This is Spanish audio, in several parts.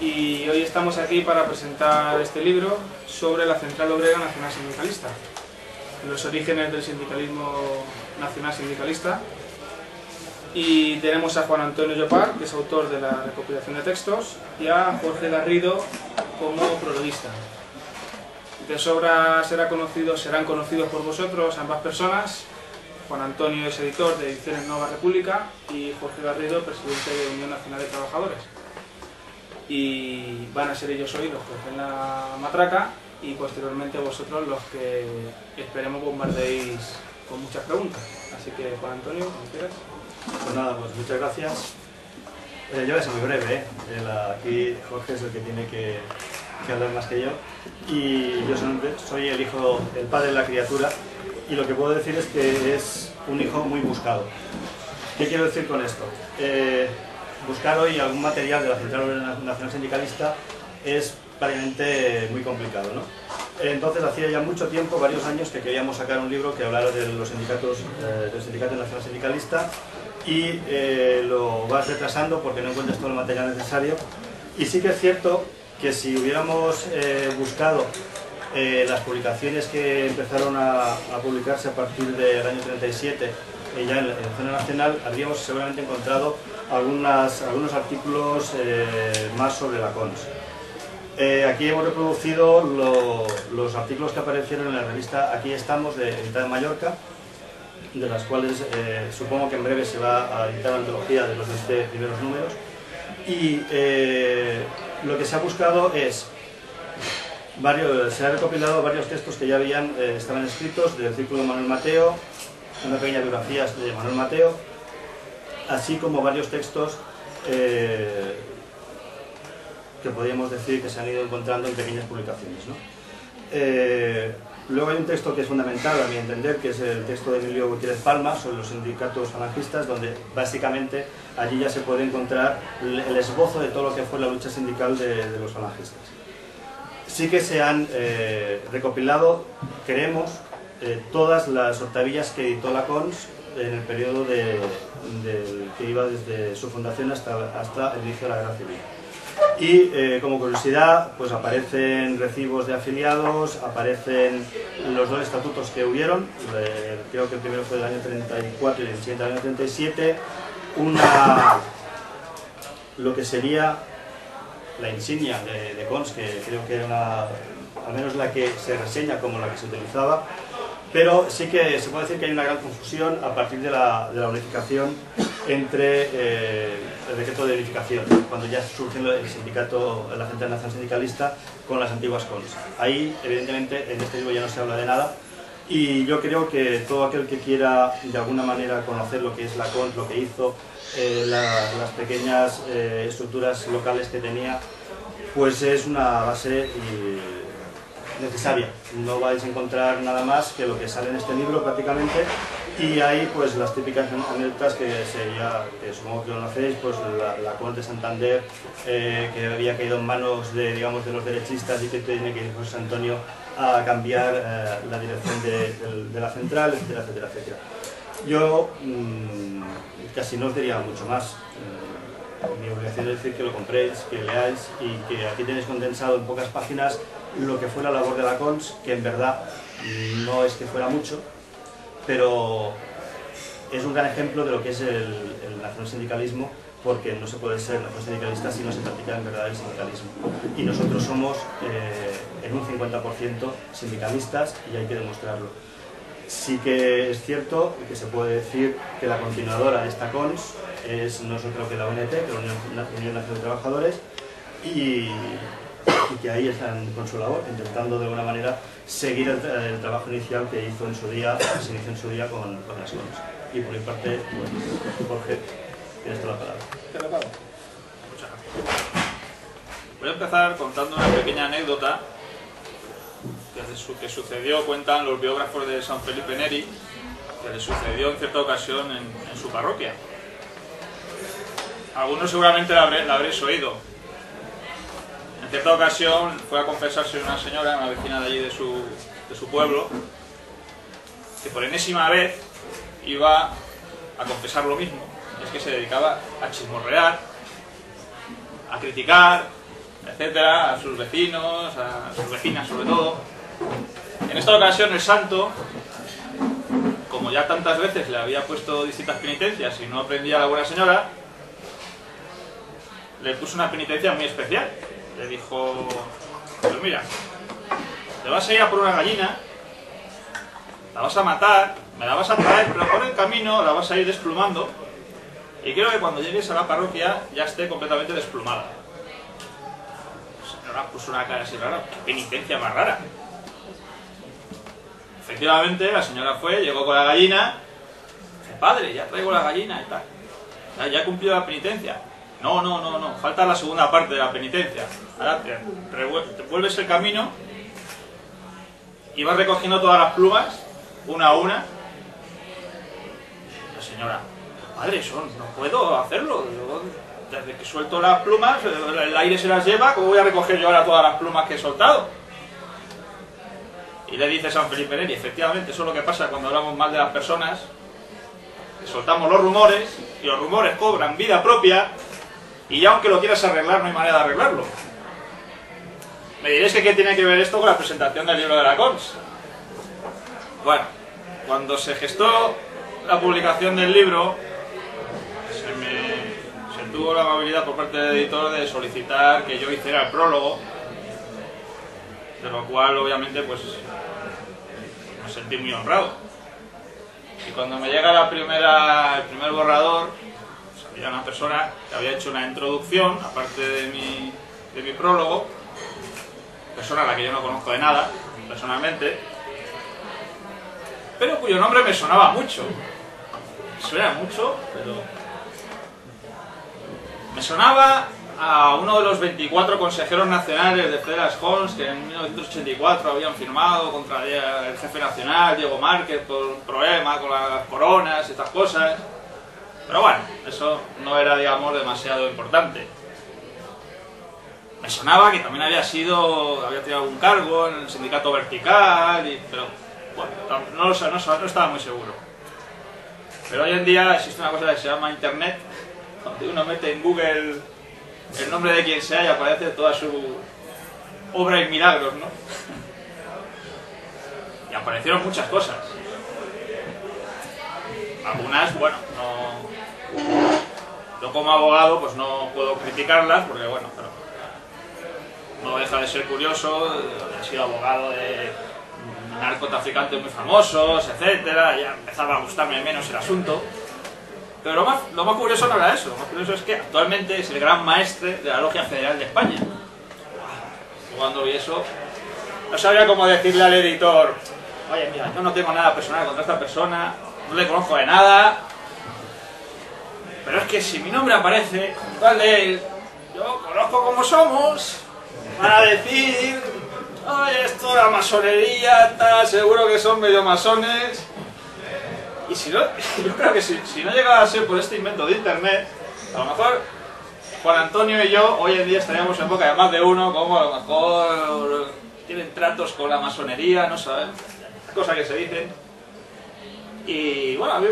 Y hoy estamos aquí para presentar este libro sobre la Central Obrera Nacional Sindicalista, los orígenes del sindicalismo nacional sindicalista. Y tenemos a Juan Antonio Llopart, que es autor de la recopilación de textos, y a Jorge Garrido como prologuista. De sobra serán conocidos por vosotros ambas personas. Juan Antonio es editor de Ediciones Nueva República y Jorge Garrido, presidente de Unión Nacional de Trabajadores. Y van a ser ellos hoy los que den la matraca y posteriormente vosotros los que esperemos bombardeéis con muchas preguntas. Así que, Juan Antonio, ¿cómo quieras? Pues nada, pues muchas gracias. Yo voy a ser muy breve, aquí Jorge es el que tiene que hablar más que yo. Y yo soy el hijo, el padre de la criatura, y lo que puedo decir es que es un hijo muy buscado. ¿Qué quiero decir con esto? Buscar hoy algún material de la Central Obrera Nacional Sindicalista es prácticamente muy complicado, ¿no? Entonces hacía ya mucho tiempo, varios años, que queríamos sacar un libro que hablara de los sindicatos, del Sindicato Nacional Sindicalista, y lo vas retrasando porque no encuentras todo el material necesario. Y sí que es cierto que si hubiéramos buscado las publicaciones que empezaron a publicarse a partir del año 37, ya en la zona nacional, habríamos seguramente encontrado algunos artículos más sobre la CONS. Aquí hemos reproducido los artículos que aparecieron en la revista Aquí Estamos, editada en Mallorca, de las cuales supongo que en breve se va a editar la antología de los 20 primeros números. Y lo que se ha buscado es, se han recopilado varios textos que ya estaban escritos del Círculo de Manuel Mateo, una pequeña biografía de Manuel Mateo, así como varios textos que podríamos decir que se han ido encontrando en pequeñas publicaciones, ¿no? Luego hay un texto que es fundamental, a mi entender, que es el texto de Emilio Gutiérrez Palma sobre los sindicatos falangistas, donde básicamente allí ya se puede encontrar el esbozo de todo lo que fue la lucha sindical de los falangistas. Sí que se han recopilado, creemos, todas las octavillas que editó la CONS en el periodo que iba desde su fundación hasta el inicio de la Guerra Civil. Y como curiosidad, pues aparecen recibos de afiliados, aparecen los dos estatutos que hubieron, creo que el primero fue del año 34 y el siguiente del año 37, lo que sería la insignia de CONS, que creo que era al menos la que se reseña como la que se utilizaba, pero sí que se puede decir que hay una gran confusión a partir de la unificación entre el decreto de unificación, cuando ya surge el sindicato, la Central Nacional Sindicalista, con las antiguas CONS. Ahí, evidentemente, en este libro ya no se habla de nada, y yo creo que todo aquel que quiera de alguna manera conocer lo que es la CONS, lo que hizo, las pequeñas estructuras locales que tenía, pues es una base necesaria. No vais a encontrar nada más que lo que sale en este libro prácticamente, y hay pues las típicas anécdotas que supongo que conocéis, pues la CONS de Santander, que había caído en manos de los derechistas y que tiene que ir José Antonio a cambiar la dirección de la central, etcétera, etcétera, etcétera. Yo casi no os diría mucho más. Mi obligación es decir que lo compréis, que leáis, y que aquí tenéis condensado en pocas páginas lo que fue la labor de la CONS, que en verdad no es que fuera mucho, pero es un gran ejemplo de lo que es el nacionalsindicalismo, porque no se puede ser nacionalsindicalista si no se practica en verdad el sindicalismo. Y nosotros somos en un 50% sindicalistas, y hay que demostrarlo. Sí que es cierto que se puede decir que la continuadora de esta CONS no es otra que la UNT, que es la Unión Nacional de Trabajadores, y que ahí están con su labor, intentando de alguna manera seguir el trabajo inicial que hizo en su día, se inició en su día con las CONS. Y por mi parte, pues, Jorge, tienes toda la palabra. Muchas gracias. Voy a empezar contando una pequeña anécdota que sucedió, cuentan los biógrafos de San Felipe Neri, que le sucedió en cierta ocasión en su parroquia. Algunos seguramente la habréis oído. En cierta ocasión fue a confesarse una señora, una vecina de allí de su pueblo, que por enésima vez iba a confesar lo mismo. Es que se dedicaba a chismorrear, a criticar, etcétera, a sus vecinos, a sus vecinas sobre todo. En esta ocasión el santo, como ya tantas veces le había puesto distintas penitencias y no aprendía la buena señora, le puso una penitencia muy especial. Le dijo, pues mira, te vas a ir a por una gallina, la vas a matar, me la vas a traer, pero por el camino la vas a ir desplumando y quiero que cuando llegues a la parroquia ya esté completamente desplumada. La señora puso una cara así rara, qué penitencia más rara. Efectivamente, la señora fue, llegó con la gallina, dice, padre, ya traigo la gallina y tal. Ya he cumplido la penitencia. No, falta la segunda parte de la penitencia. Ahora te vuelves el camino y vas recogiendo todas las plumas, una a una. La señora, padre, eso no puedo hacerlo. Yo, desde que suelto las plumas, el aire se las lleva, ¿cómo voy a recoger yo ahora todas las plumas que he soltado? Y le dice San Felipe Neri, efectivamente, eso es lo que pasa cuando hablamos mal de las personas, que soltamos los rumores, y los rumores cobran vida propia, y ya aunque lo quieras arreglar, no hay manera de arreglarlo. Me diréis que qué tiene que ver esto con la presentación del libro de la Cons. Bueno, cuando se gestó la publicación del libro, se tuvo la amabilidad por parte del editor de solicitar que yo hiciera el prólogo, de lo cual obviamente pues me sentí muy honrado. Y cuando me llega el primer borrador, pues, había una persona que había hecho una introducción, aparte de mi prólogo, persona a la que yo no conozco de nada, personalmente, pero cuyo nombre me sonaba mucho. Me suena mucho, pero me sonaba a uno de los 24 consejeros nacionales de Federas Hons que en 1984 habían firmado contra el jefe nacional, Diego Márquez, por un problema con las coronas y estas cosas. Pero bueno, eso no era, digamos, demasiado importante. Me sonaba que también había tenido algún cargo en el sindicato vertical, pero bueno, no estaba muy seguro. Pero hoy en día existe una cosa que se llama Internet, donde uno mete en Google el nombre de quien sea y aparece toda su obra y milagros, ¿no? Y aparecieron muchas cosas. Algunas, bueno, yo como abogado pues no puedo criticarlas porque, bueno, pero no deja de ser curioso. He sido abogado de narcotraficantes muy famosos, etcétera, ya empezaba a gustarme menos el asunto. Pero lo más curioso no era eso, lo más curioso es que actualmente es el gran maestre de la Logia Federal de España. Cuando vi eso, no sabía cómo decirle al editor, oye, mira, yo no tengo nada personal contra esta persona, no le conozco de nada, pero es que si mi nombre aparece, tal de él, yo conozco cómo somos, van a decir, oye, esto de la masonería, tal, seguro que son medio masones. Y si no, yo creo que si no llegaba a ser por este invento de Internet, a lo mejor Juan Antonio y yo hoy en día estaríamos en boca de más de uno, como a lo mejor tienen tratos con la masonería, no saben, cosas que se dicen. Y bueno, a mí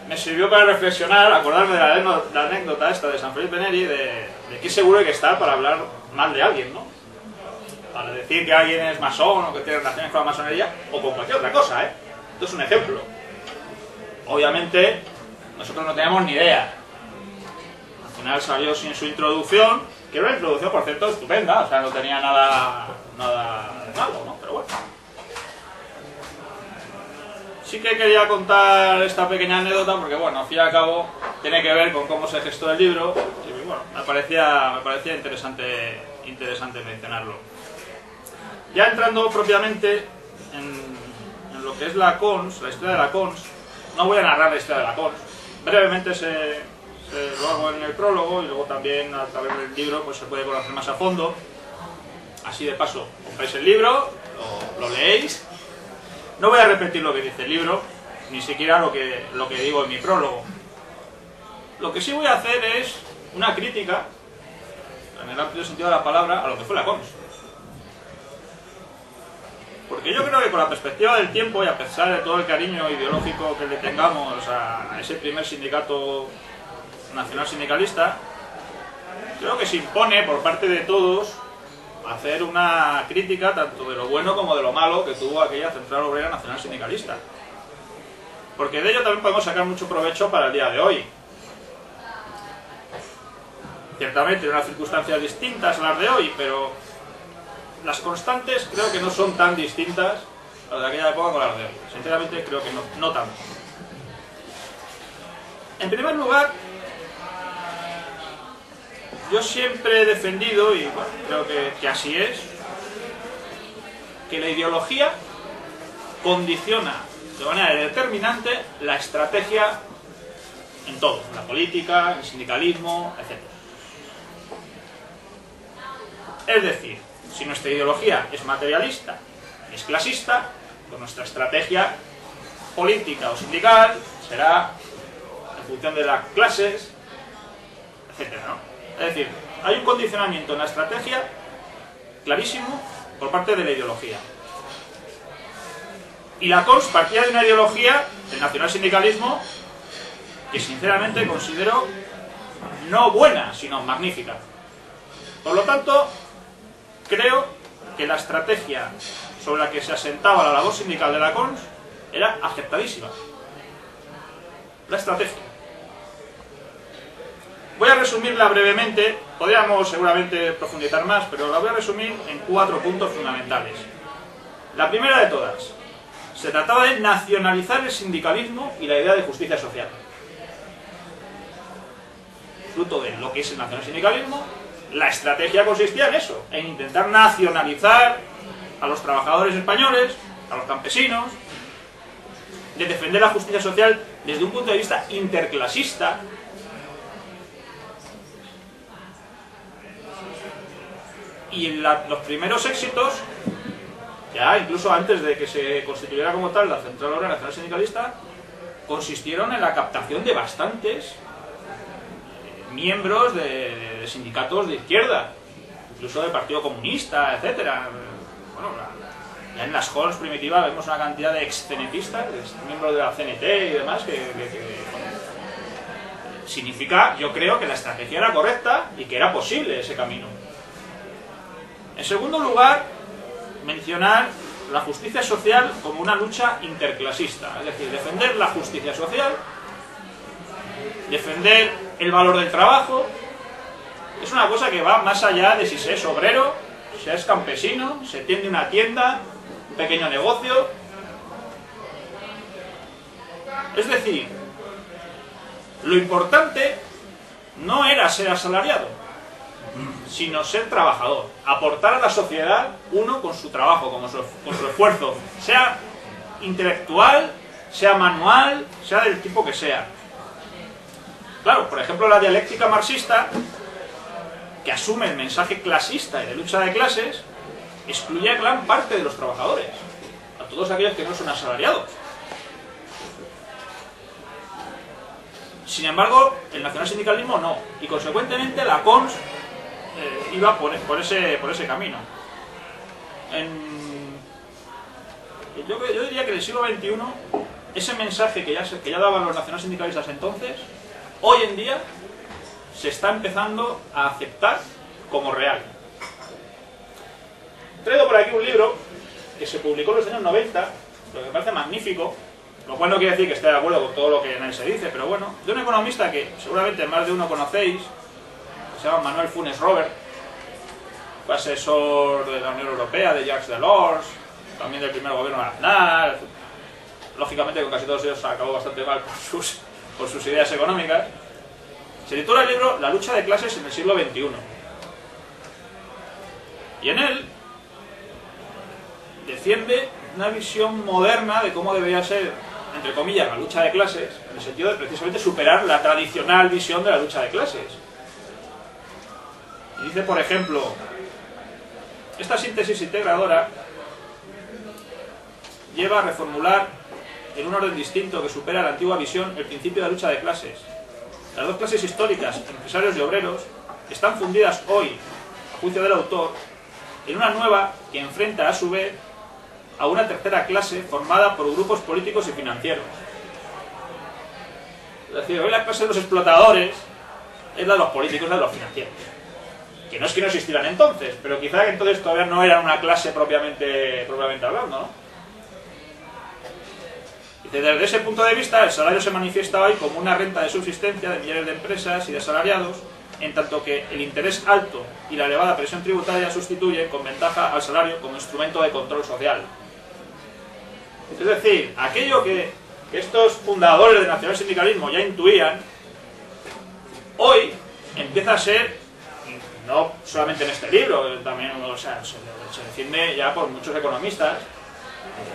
me sirvió para reflexionar, acordarme de la anécdota esta de San Felipe Neri, de qué seguro hay que estar para hablar mal de alguien, ¿no? Para decir que alguien es masón o que tiene relaciones con la masonería, o con cualquier otra cosa, ¿eh? Esto es un ejemplo. Obviamente, nosotros no teníamos ni idea. Al final salió sin su introducción, que era una introducción, por cierto, estupenda, o sea, no tenía nada de malo, ¿no? Pero bueno. Sí que quería contar esta pequeña anécdota porque, bueno, al fin y al cabo, tiene que ver con cómo se gestó el libro y, bueno, me parecía interesante mencionarlo. Ya entrando propiamente en lo que es la Cons, la historia de la Cons, no voy a narrar la historia de la Cons, brevemente se lo hago en el prólogo y luego también a través del libro pues se puede conocer más a fondo. Así de paso, compráis el libro, lo leéis. No voy a repetir lo que dice el libro, ni siquiera lo que digo en mi prólogo. Lo que sí voy a hacer es una crítica, en el amplio sentido de la palabra, a lo que fue la CONS. Porque yo creo que con la perspectiva del tiempo y a pesar de todo el cariño ideológico que le tengamos a ese primer sindicato nacional sindicalista, creo que se impone por parte de todos hacer una crítica tanto de lo bueno como de lo malo que tuvo aquella Central Obrera Nacional Sindicalista. Porque de ello también podemos sacar mucho provecho para el día de hoy. Ciertamente en unas circunstancias distintas a las de hoy, pero las constantes creo que no son tan distintas a las de aquella época con las de hoy. Sinceramente creo que no tanto. En primer lugar, yo siempre he defendido, y bueno, creo que así es, que la ideología condiciona de manera determinante la estrategia en todo, en la política, en el sindicalismo, etc. Es decir, si nuestra ideología es materialista, es clasista, pues nuestra estrategia política o sindical será en función de las clases, etc., ¿no? Es decir, hay un condicionamiento en la estrategia clarísimo por parte de la ideología. Y la CONS partía de una ideología del nacionalsindicalismo que sinceramente considero no buena, sino magnífica. Por lo tanto, creo que la estrategia sobre la que se asentaba la labor sindical de la CONS era aceptadísima. La estrategia. Voy a resumirla brevemente, podríamos seguramente profundizar más, pero la voy a resumir en 4 puntos fundamentales. La primera de todas, se trataba de nacionalizar el sindicalismo y la idea de justicia social. Fruto de lo que es el nacionalsindicalismo, la estrategia consistía en eso, en intentar nacionalizar a los trabajadores españoles, a los campesinos, de defender la justicia social desde un punto de vista interclasista. Y los primeros éxitos, ya incluso antes de que se constituyera como tal la Central Obrera Nacional Sindicalista, consistieron en la captación de bastantes miembros de sindicatos de izquierda, incluso del Partido Comunista, etc. Bueno, ya en las CONS primitivas vemos una cantidad de ex-cenetistas, miembros de la CNT y demás, bueno, significa, yo creo, que la estrategia era correcta y que era posible ese camino. En segundo lugar, mencionar la justicia social como una lucha interclasista, es decir, defender la justicia social, defender el valor del trabajo, es una cosa que va más allá de si se es obrero, si se es campesino, se tiende una tienda, un pequeño negocio. Es decir, lo importante no era ser asalariado, sino ser trabajador, aportar a la sociedad uno con su trabajo, con su esfuerzo, sea intelectual, sea manual, sea del tipo que sea. Claro, por ejemplo, la dialéctica marxista, que asume el mensaje clasista y de lucha de clases, excluye a gran parte de los trabajadores, a todos aquellos que no son asalariados. Sin embargo, el nacionalsindicalismo no, y consecuentemente la CONS iba por ese camino. Yo diría que en el siglo XXI, ese mensaje que ya daban los nacionalsindicalistas entonces, hoy en día se está empezando a aceptar como real. He traído por aquí un libro que se publicó en los años 90, lo que me parece magnífico, lo cual no quiere decir que esté de acuerdo con todo lo que en él se dice, pero bueno, de un economista que seguramente más de uno conocéis, se llama Manuel Funes Robert, fue asesor de la Unión Europea, de Jacques Delors, también del primer gobierno de Aznar. Lógicamente con casi todos ellos acabó bastante mal por sus ideas económicas. Se titula el libro La lucha de clases en el siglo XXI. Y en él defiende una visión moderna de cómo debería ser entre comillas, la lucha de clases, en el sentido de precisamente superar la tradicional visión de la lucha de clases. Y dice, por ejemplo, esta síntesis integradora lleva a reformular en un orden distinto que supera la antigua visión el principio de la lucha de clases. Las dos clases históricas, empresarios y obreros, están fundidas hoy, a juicio del autor, en una nueva que enfrenta a su vez a una tercera clase formada por grupos políticos y financieros. Es decir, hoy la clase de los explotadores es la de los políticos y la de los financieros. Que no es que no existieran entonces, pero quizá entonces todavía no eran una clase propiamente hablando, ¿no? Dice, desde ese punto de vista, el salario se manifiesta hoy como una renta de subsistencia de millares de empresas y de asalariados, en tanto que el interés alto y la elevada presión tributaria sustituyen con ventaja al salario como instrumento de control social. Es decir, aquello que estos fundadores del nacionalsindicalismo ya intuían, hoy empieza a ser, no solamente en este libro, también se defiende ya por muchos economistas,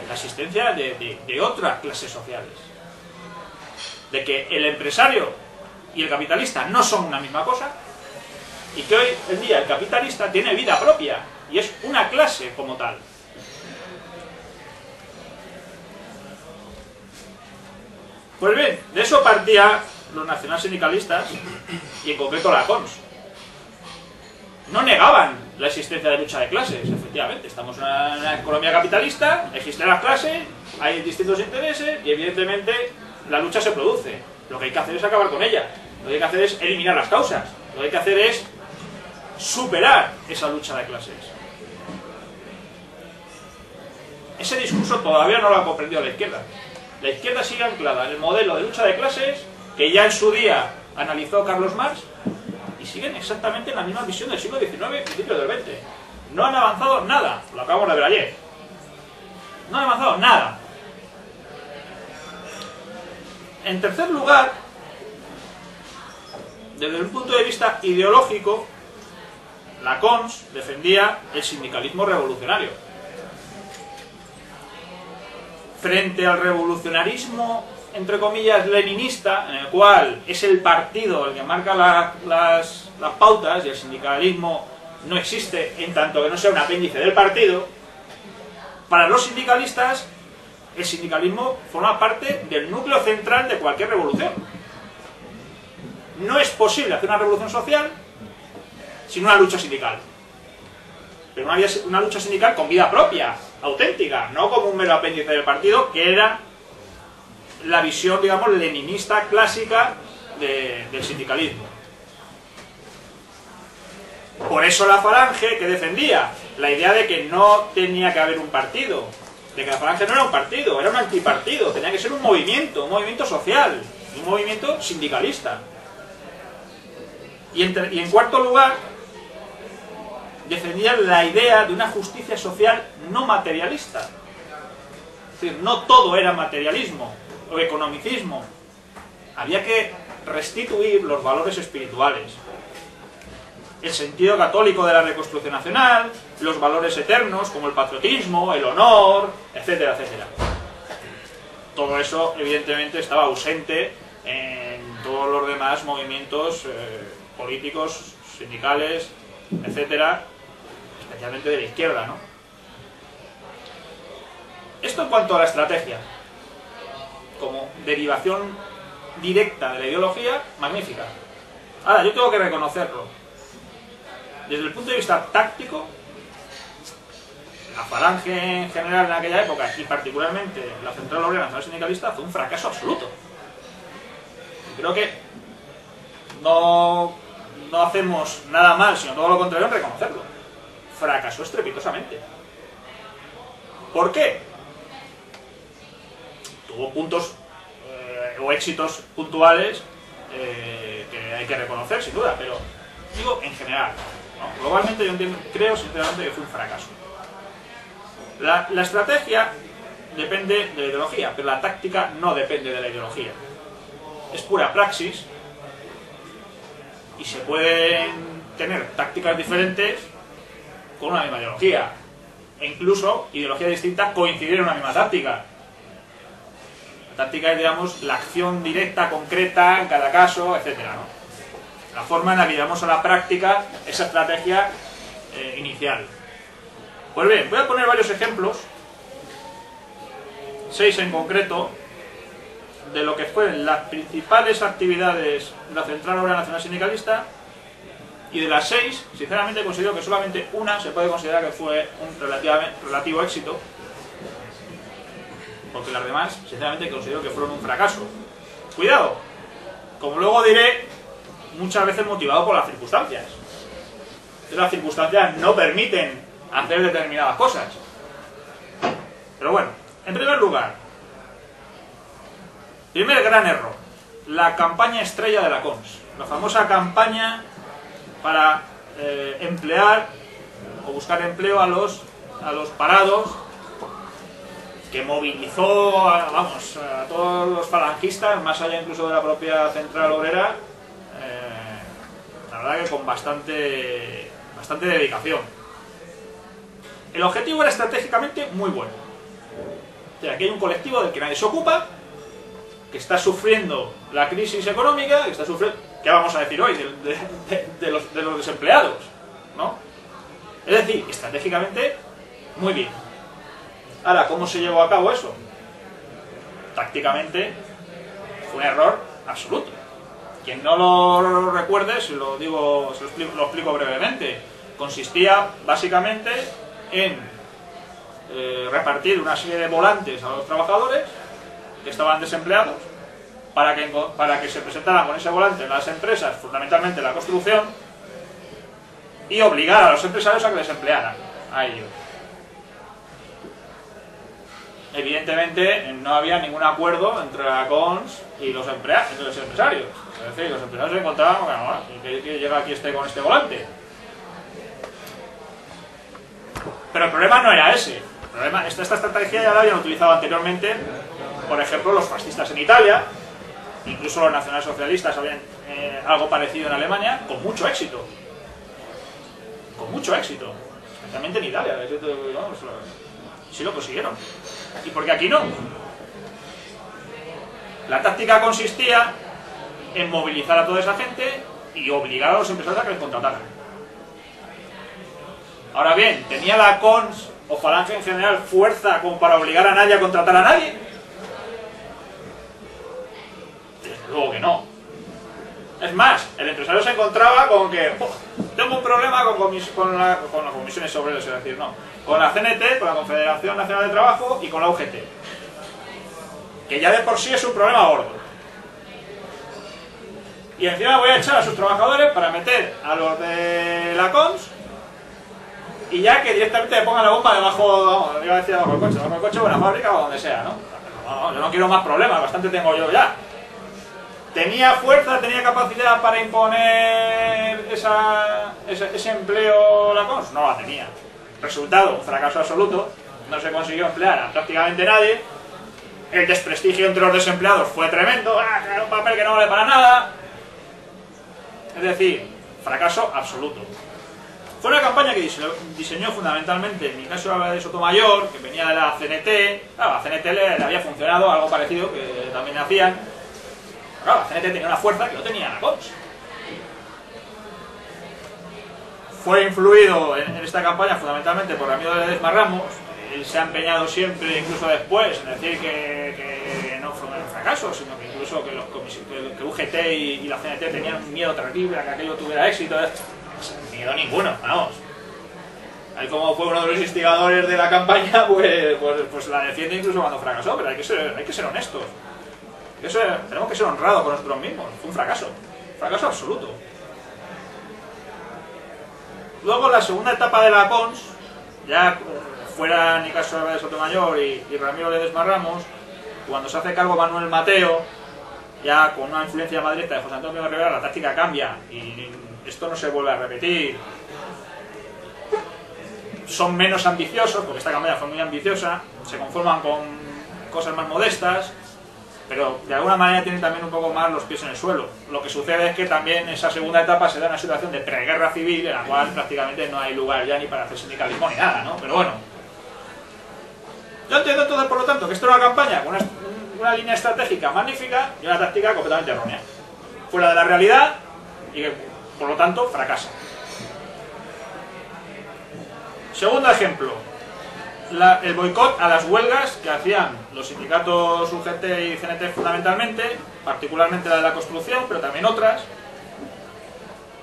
la existencia de otras clases sociales. De que el empresario y el capitalista no son una misma cosa, y que hoy en día el capitalista tiene vida propia, y es una clase como tal. Pues bien, de eso partían los nacionalsindicalistas, y en concreto la CONS. No negaban la existencia de lucha de clases, efectivamente. Estamos en una economía capitalista, existen las clases, hay distintos intereses, y evidentemente la lucha se produce. Lo que hay que hacer es acabar con ella. Lo que hay que hacer es eliminar las causas. Lo que hay que hacer es superar esa lucha de clases. Ese discurso todavía no lo ha comprendido la izquierda. La izquierda sigue anclada en el modelo de lucha de clases que ya en su día analizó Carlos Marx, y siguen exactamente en la misma visión del siglo XIX y principios del XX. No han avanzado nada, lo acabamos de ver ayer. No han avanzado nada. En tercer lugar, desde un punto de vista ideológico, la CONS defendía el sindicalismo revolucionario. Frente al revolucionarismo, entre comillas, leninista, en el cual es el partido el que marca las pautas y el sindicalismo no existe en tanto que no sea un apéndice del partido, para los sindicalistas el sindicalismo forma parte del núcleo central de cualquier revolución. No es posible hacer una revolución social sin una lucha sindical. Pero una lucha sindical con vida propia, auténtica, no como un mero apéndice del partido, que era la visión, digamos, leninista clásica del sindicalismo. Por eso la Falange, que defendía la idea de que no tenía que haber un partido, de que la Falange no era un partido, era un antipartido, tenía que ser un movimiento social, un movimiento sindicalista. Y en cuarto lugar, defendían la idea de una justicia social no materialista. Es decir, no todo era materialismo o economicismo. Había que restituir los valores espirituales, el sentido católico de la reconstrucción nacional, los valores eternos como el patriotismo, el honor, etcétera, etcétera. Todo eso evidentemente estaba ausente en todos los demás movimientos políticos, sindicales, etcétera, especialmente de la izquierda, ¿no? Esto en cuanto a la estrategia, como derivación directa de la ideología, magnífica. Ahora, yo tengo que reconocerlo. Desde el punto de vista táctico, la Falange en general en aquella época, y particularmente la Central Obrera Nacional Sindicalista, fue un fracaso absoluto. Y creo que no hacemos nada mal, sino todo lo contrario en reconocerlo. Fracasó estrepitosamente. ¿Por qué? Tuvo puntos o éxitos puntuales que hay que reconocer, sin duda, pero digo en general, ¿no? Globalmente yo creo sinceramente que fue un fracaso. La estrategia depende de la ideología, pero la táctica no depende de la ideología. Es pura praxis y se pueden tener tácticas diferentes con una misma ideología, e incluso ideologías distintas coincidir en una misma táctica. La táctica es, digamos, la acción directa, concreta, en cada caso, etcétera, ¿no? La forma en la que llevamos a la práctica esa estrategia inicial. Pues bien, voy a poner varios ejemplos, 6 en concreto, de lo que fueron las principales actividades de la Central Obrera Nacional Sindicalista, y de las 6, sinceramente considero que solamente una se puede considerar que fue un relativo éxito, porque las demás, sinceramente, considero que fueron un fracaso. Cuidado, como luego diré, muchas veces motivado por las circunstancias. Las circunstancias no permiten hacer determinadas cosas. Pero bueno, en primer lugar, primer gran error, la campaña estrella de la CONS, la famosa campaña para emplear o buscar empleo a los parados, que movilizó a todos los falangistas, más allá incluso de la propia Central Obrera, la verdad que con bastante dedicación. El objetivo era estratégicamente muy bueno. O sea, aquí hay un colectivo del que nadie se ocupa, que está sufriendo la crisis económica, que está sufriendo, ¿qué vamos a decir hoy? De los desempleados, ¿no? Es decir, estratégicamente, muy bien. Ahora, ¿cómo se llevó a cabo eso? Tácticamente, fue un error absoluto. Quien no lo recuerde, lo explico brevemente. Consistía, básicamente, en repartir una serie de volantes a los trabajadores que estaban desempleados para que se presentaran con ese volante en las empresas, fundamentalmente en la construcción, y obligar a los empresarios a que les emplearan a ellos. Evidentemente no había ningún acuerdo entre la CONS y los empresarios. Es decir, los empresarios se encontraban, bueno, que llega aquí con este volante. Pero el problema no era ese. El problema, esta estrategia ya la habían utilizado anteriormente, por ejemplo, los fascistas en Italia, incluso los nacionalsocialistas habían algo parecido en Alemania, con mucho éxito. Con mucho éxito. Especialmente en Italia. Sí lo consiguieron. ¿Y por qué aquí no? La táctica consistía en movilizar a toda esa gente y obligar a los empresarios a que les contrataran. Ahora bien, ¿tenía la CONS o Falange en general fuerza como para obligar a nadie a contratar a nadie? Desde luego que no. Es más, el empresario se encontraba con que tengo un problema con las comisiones obreras, es decir, no, con la CNT, con la Confederación Nacional de Trabajo y con la UGT, que ya de por sí es un problema gordo. Y encima voy a echar a sus trabajadores para meter a los de la CONS y ya que directamente le pongan la bomba debajo, vamos, iba a decir debajo del coche o en la fábrica o donde sea, ¿no? No, yo no quiero más problemas, bastante tengo yo ya. ¿Tenía fuerza, tenía capacidad para imponer ese empleo la CONS? No la tenía. Resultado, un fracaso absoluto, no se consiguió emplear a prácticamente nadie, el desprestigio entre los desempleados fue tremendo, un papel que no vale para nada. Es decir, fracaso absoluto. Fue una campaña que diseñó fundamentalmente, en mi caso era de Sotomayor, que venía de la CNT. Claro, a la CNT le había funcionado algo parecido que también hacían. Claro, la CNT tenía una fuerza que no tenía la CONS. Fue influido en esta campaña fundamentalmente por Ramiro de Ledesma Ramos. Él se ha empeñado siempre, incluso después, en decir que no fue un fracaso, sino que incluso que UGT y la CNT tenían un miedo terrible a que aquello tuviera éxito. Miedo ninguno, vamos. Ahí como fue uno de los instigadores de la campaña, pues la defiende incluso cuando fracasó, pero hay que ser honestos. Tenemos que ser honrados con nosotros mismos. Fue un fracaso absoluto. Luego la segunda etapa de la CONS, ya fuera en el caso de Sotomayor y Ramiro Ledesma Ramos, cuando se hace cargo Manuel Mateo, ya con una influencia más directa de José Antonio Rivera, la táctica cambia y esto no se vuelve a repetir. Son menos ambiciosos, porque esta campaña fue muy ambiciosa, se conforman con cosas más modestas, pero de alguna manera tienen también un poco más los pies en el suelo. Lo que sucede es que también esa segunda etapa se da una situación de preguerra civil en la cual prácticamente no hay lugar ya ni para hacer sindicalismo ni nada, ¿no? Pero bueno. Yo entiendo entonces, por lo tanto, que esto era una campaña con una línea estratégica magnífica y una táctica completamente errónea, fuera de la realidad y que, por lo tanto, fracasa. Segundo ejemplo, el boicot a las huelgas que hacían los sindicatos UGT y CNT fundamentalmente, particularmente la de la construcción, pero también otras,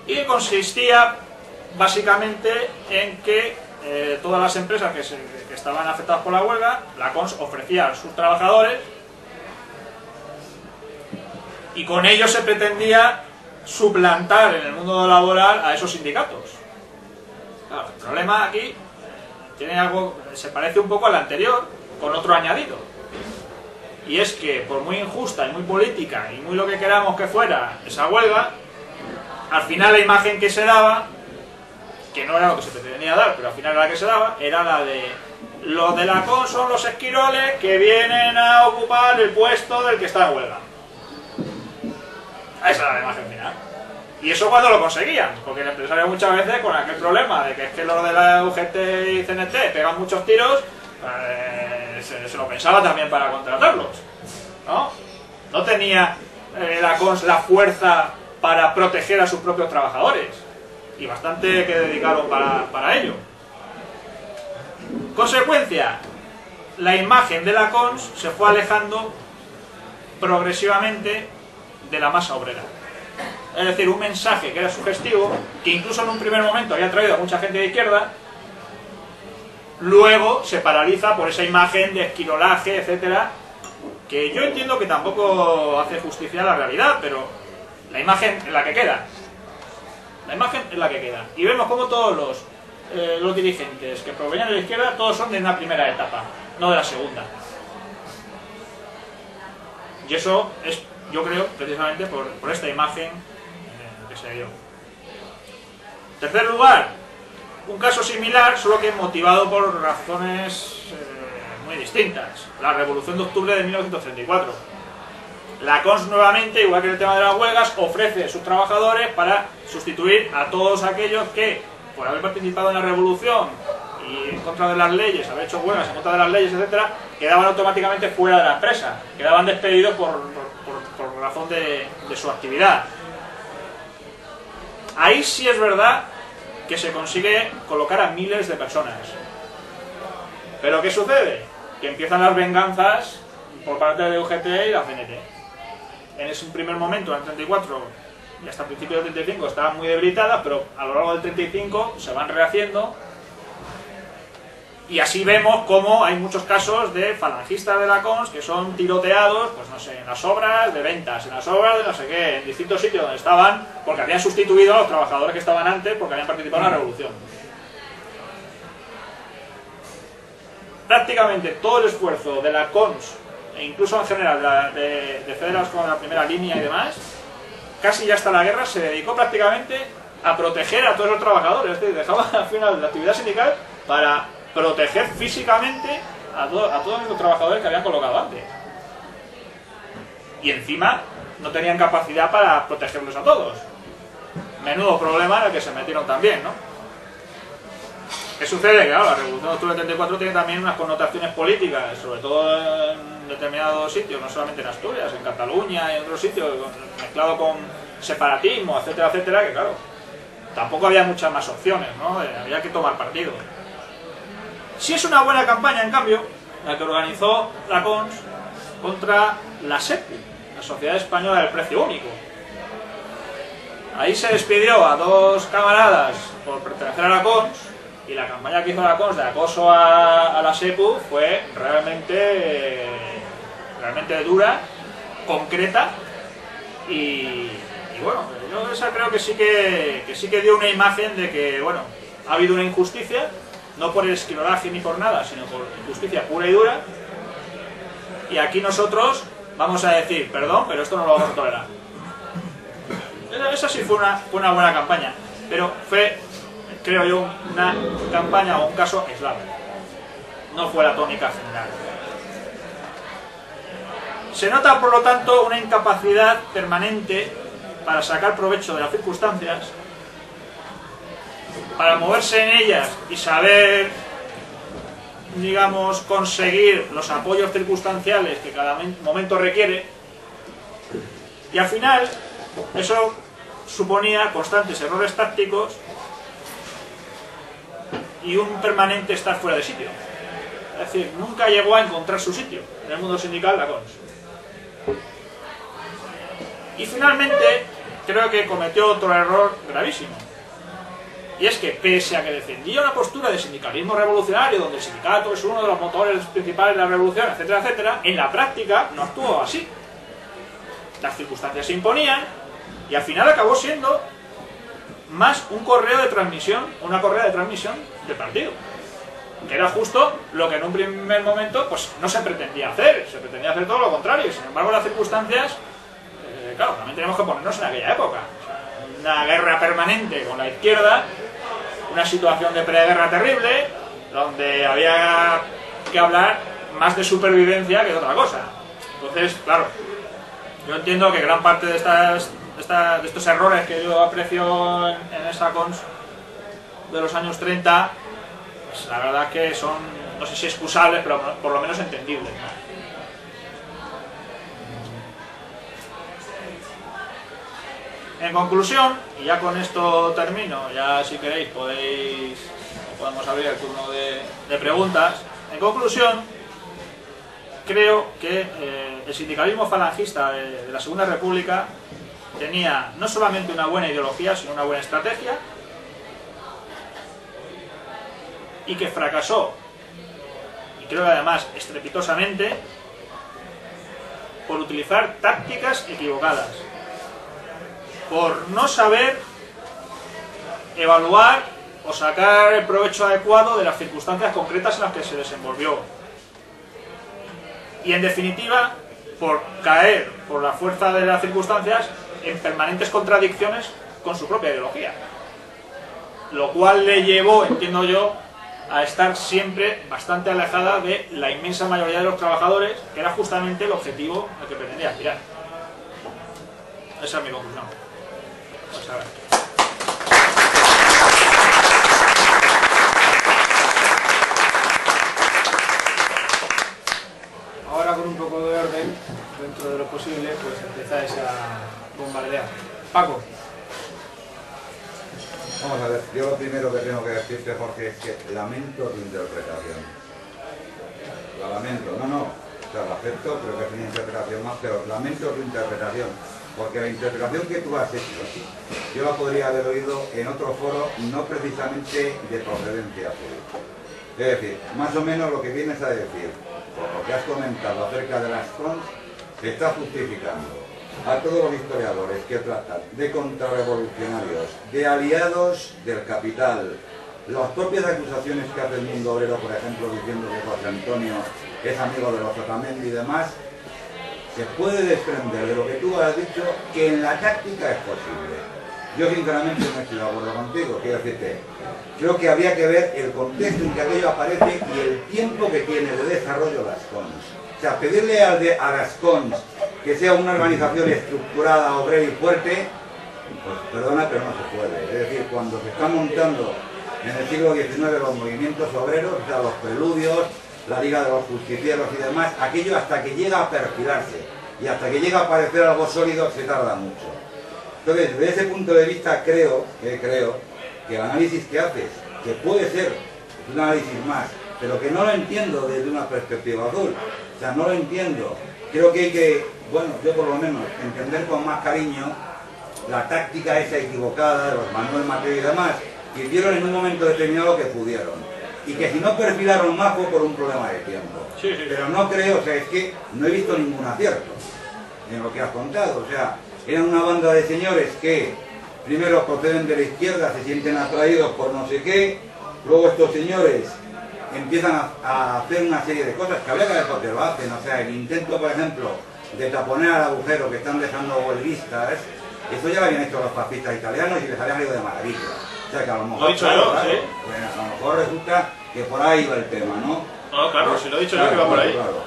y que consistía básicamente en que todas las empresas que estaban afectadas por la huelga, la CONS ofrecía a sus trabajadores y con ello se pretendía suplantar en el mundo laboral a esos sindicatos. Claro, el problema aquí tiene algo, se parece un poco al anterior, con otro añadido. Y es que, por muy injusta y muy política y muy lo que queramos que fuera esa huelga, al final la imagen que se daba, que no era lo que se pretendía dar, pero al final era la que se daba, era la de los de la CONS son los esquiroles que vienen a ocupar el puesto del que está en huelga. Esa era la imagen final. Y eso cuando lo conseguían, porque el empresario muchas veces con aquel problema de que es que los de la UGT y CNT pegan muchos tiros, se lo pensaba también para contratarlos, ¿no? No tenía la CONS la fuerza para proteger a sus propios trabajadores, y bastante que dedicaron para ello. Consecuencia, la imagen de la CONS se fue alejando progresivamente de la masa obrera. Es decir, un mensaje que era sugestivo, que incluso en un primer momento había traído a mucha gente de izquierda, luego se paraliza por esa imagen de esquirolaje, etcétera, que yo entiendo que tampoco hace justicia a la realidad, pero la imagen es la que queda. La imagen es la que queda. Y vemos como todos los dirigentes que provenían de la izquierda, todos son de una primera etapa, no de la segunda. Y eso es, yo creo, precisamente por esta imagen que se dio. En tercer lugar, un caso similar, solo que motivado por razones muy distintas. La Revolución de Octubre de 1934. La CONS nuevamente, igual que en el tema de las huelgas, ofrece a sus trabajadores para sustituir a todos aquellos que, por haber participado en la revolución y en contra de las leyes, haber hecho huelgas en contra de las leyes, etcétera, quedaban automáticamente fuera de la empresa, quedaban despedidos por razón de su actividad. Ahí sí es verdad que se consigue colocar a miles de personas. Pero ¿qué sucede? Que empiezan las venganzas por parte de UGT y la CNT. En ese primer momento, en el 34 y hasta el principio del 35, estaban muy debilitadas, pero a lo largo del 35 se van rehaciendo. Y así vemos cómo hay muchos casos de falangistas de la CONS que son tiroteados, pues no sé, en las obras de ventas, en las obras de no sé qué, en distintos sitios donde estaban, porque habían sustituido a los trabajadores que estaban antes porque habían participado en la revolución. Prácticamente todo el esfuerzo de la CONS, e incluso en general de Federas con la primera línea y demás, casi ya hasta la guerra se dedicó prácticamente a proteger a todos los trabajadores, es decir, dejaba al final la actividad sindical para proteger físicamente a todos los trabajadores que habían colocado antes. Y encima no tenían capacidad para protegerlos a todos. Menudo problema en el que se metieron también, ¿no? ¿Qué sucede? Que claro, la Revolución de Octubre del 34 tiene también unas connotaciones políticas, sobre todo en determinados sitios, no solamente en Asturias, en Cataluña y en otros sitios, mezclado con separatismo, etcétera, etcétera, que claro, tampoco había muchas más opciones, ¿no? Había que tomar partido. Sí es una buena campaña, en cambio, la que organizó la CONS contra la SEPU, la Sociedad Española del Precio Único. Ahí se despidió a dos camaradas por pertenecer a la CONS, y la campaña que hizo la CONS de acoso a la SEPU fue realmente dura, concreta, y bueno, yo esa creo que sí que dio una imagen de que, bueno, ha habido una injusticia, no por el esquirolaje ni por nada, sino por injusticia pura y dura, y aquí nosotros vamos a decir, perdón, pero esto no lo vamos a tolerar. Esa sí fue una buena campaña, pero fue, creo yo, una campaña o un caso aislado. No fue la tónica general. Se nota, por lo tanto, una incapacidad permanente para sacar provecho de las circunstancias, para moverse en ellas y saber digamos, conseguir los apoyos circunstanciales que cada momento requiere, y al final eso suponía constantes errores tácticos y un permanente estar fuera de sitio. Es decir, nunca llegó a encontrar su sitio en el mundo sindical la Cons. Y finalmente creo que cometió otro error gravísimo. Y es que, pese a que defendía una postura de sindicalismo revolucionario, donde el sindicato es uno de los motores principales de la revolución, etcétera, etcétera, en la práctica no actuó así. Las circunstancias se imponían y al final acabó siendo más un correo de transmisión, una correa de transmisión del partido. Que era justo lo que en un primer momento pues no se pretendía hacer. Se pretendía hacer todo lo contrario. Y sin embargo, las circunstancias, claro, también tenemos que ponernos en aquella época. O sea, una guerra permanente con la izquierda, una situación de preguerra terrible, donde había que hablar más de supervivencia que de otra cosa. Entonces, claro, yo entiendo que gran parte de estos errores que yo aprecio en esa Cons de los años 30, pues la verdad que son, no sé si excusables, pero por lo menos entendibles, ¿no? En conclusión, y ya con esto termino, ya si queréis podemos abrir el turno de preguntas. En conclusión, creo que el sindicalismo falangista de la Segunda República tenía no solamente una buena ideología, sino una buena estrategia, y que fracasó, y creo que además estrepitosamente, por utilizar tácticas equivocadas, por no saber evaluar o sacar el provecho adecuado de las circunstancias concretas en las que se desenvolvió. Y en definitiva, por caer por la fuerza de las circunstancias en permanentes contradicciones con su propia ideología. Lo cual le llevó, entiendo yo, a estar siempre bastante alejada de la inmensa mayoría de los trabajadores, que era justamente el objetivo al que pretendía aspirar. Esa es mi conclusión. Pues a ver. Ahora, con un poco de orden, dentro de lo posible, pues empezáis a bombardear. Paco. Vamos a ver, yo lo primero que tengo que decirte, Jorge, es que lamento tu interpretación. La lamento, o sea, la acepto, creo que es una interpretación más, pero lamento tu interpretación. Porque la interpretación que tú has hecho, yo la podría haber oído en otro foro, no precisamente de procedencia tuya. Es decir, más o menos lo que vienes a decir, por lo que has comentado acerca de las Cons, se está justificando a todos los historiadores que tratan de contrarrevolucionarios, de aliados del capital, las propias acusaciones que hace el Mundo Obrero, por ejemplo, diciendo que José Antonio es amigo de los Otamendi y demás. Se puede desprender de lo que tú has dicho que en la táctica es posible. Yo sinceramente no estoy de acuerdo contigo, quiero decirte, creo que habría que ver el contexto en que aquello aparece y el tiempo que tiene de desarrollo las Cons. O sea, pedirle a las Cons que sea una organización estructurada, obrera y fuerte, pues perdona, pero no se puede. Es decir, cuando se están montando en el siglo XIX los movimientos obreros, o sea, los preludios, la Liga de los Justicieros y demás, aquello hasta que llega a perfilarse y hasta que llega a parecer algo sólido se tarda mucho. Entonces, desde ese punto de vista creo que el análisis que haces, que puede ser un análisis más, pero que no lo entiendo desde una perspectiva azul, o sea, no lo entiendo. Creo que hay que, bueno, yo por lo menos, entender con más cariño la táctica esa equivocada de los Manuel Mateo y demás, que hicieron en un momento determinado lo que pudieron. Y que si no perfilaron más fue por un problema de tiempo. Sí. Pero no creo, o sea, es que no he visto ningún acierto en lo que has contado. O sea, eran una banda de señores que primero proceden de la izquierda, se sienten atraídos por no sé qué, luego estos señores empiezan a hacer una serie de cosas que habría que ver por qué lo hacen. O sea, el intento, por ejemplo, de taponear al agujero que están dejando huelguistas, eso ya lo habían hecho los fascistas italianos y les habían ido de maravilla. O sea, que a lo mejor, lo he dicho yo, ¿sí? Bueno, a lo mejor resulta que por ahí va el tema, ¿no? No, claro, si lo he dicho yo que va por ahí. Claro.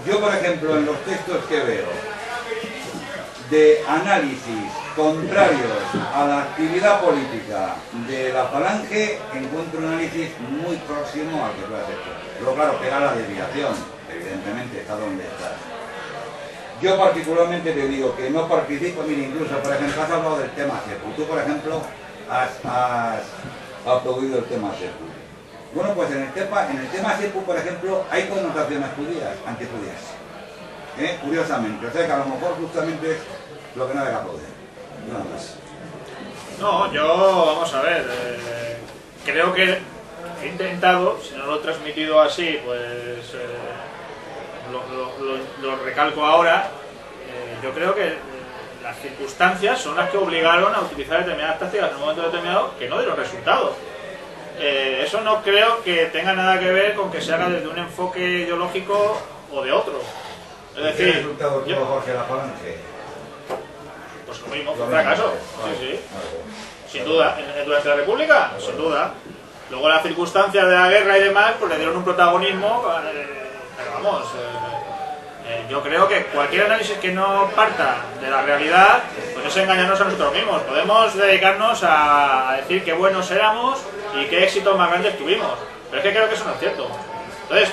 Yo, por ejemplo, en los textos que veo de análisis contrarios a la actividad política de la Falange, encuentro un análisis muy próximo al que tú has hecho. Pero claro, que era la desviación, evidentemente, está donde está. Yo particularmente te digo que no participo, mira, incluso, por ejemplo, has hablado del tema SEPU. Tú, por ejemplo, has aplaudido el tema SEPU. Bueno, pues en el tema SEPU, por ejemplo, hay connotaciones judías, antijudías. Curiosamente, o sea que a lo mejor justamente es lo que no debe aplaudir. Nada más. No, yo, vamos a ver, creo que he intentado, si no lo he transmitido así, pues lo recalco ahora, yo creo que las circunstancias son las que obligaron a utilizar determinadas tácticas en un momento determinado que no dieron resultado. Eso no creo que tenga nada que ver con que se haga desde un enfoque ideológico o de otro. Es decir, ¿qué resultado tuvo Jorge la Falange? Pues lo mismo, fue un fracaso. Sí. Sin duda. Durante la República, sin duda. Luego las circunstancias de la guerra y demás, pues le dieron un protagonismo, pero vamos, yo creo que cualquier análisis que no parta de la realidad, pues es engañarnos a nosotros mismos. Podemos dedicarnos a decir qué buenos éramos y qué éxitos más grandes tuvimos, pero es que creo que eso no es cierto. Entonces,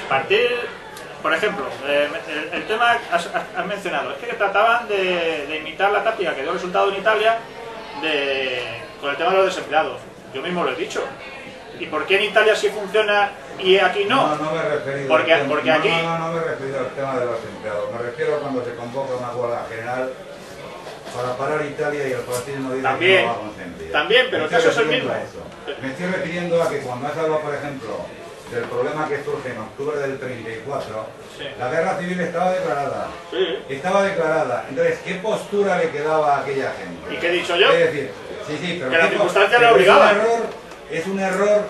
por ejemplo, el tema que has mencionado, es que trataban de imitar la táctica que dio resultado en Italia con el tema de los desempleados. Yo mismo lo he dicho. ¿Y por qué en Italia sí funciona y aquí no? No me he referido porque aquí... No me he referido al tema de los empleados. Me refiero a cuando se convoca una huelga general para parar Italia y el fascismo dice que no va a consentir. También, pero el caso es el mismo. Me estoy refiriendo a que cuando has hablado, por ejemplo, del problema que surge en octubre del 34, sí, la guerra civil estaba declarada. Sí. Estaba declarada. Entonces, ¿qué postura le quedaba a aquella gente? ¿Y qué he dicho yo? Es decir, sí, pero que la circunstancia le obligaba. ¿Es un error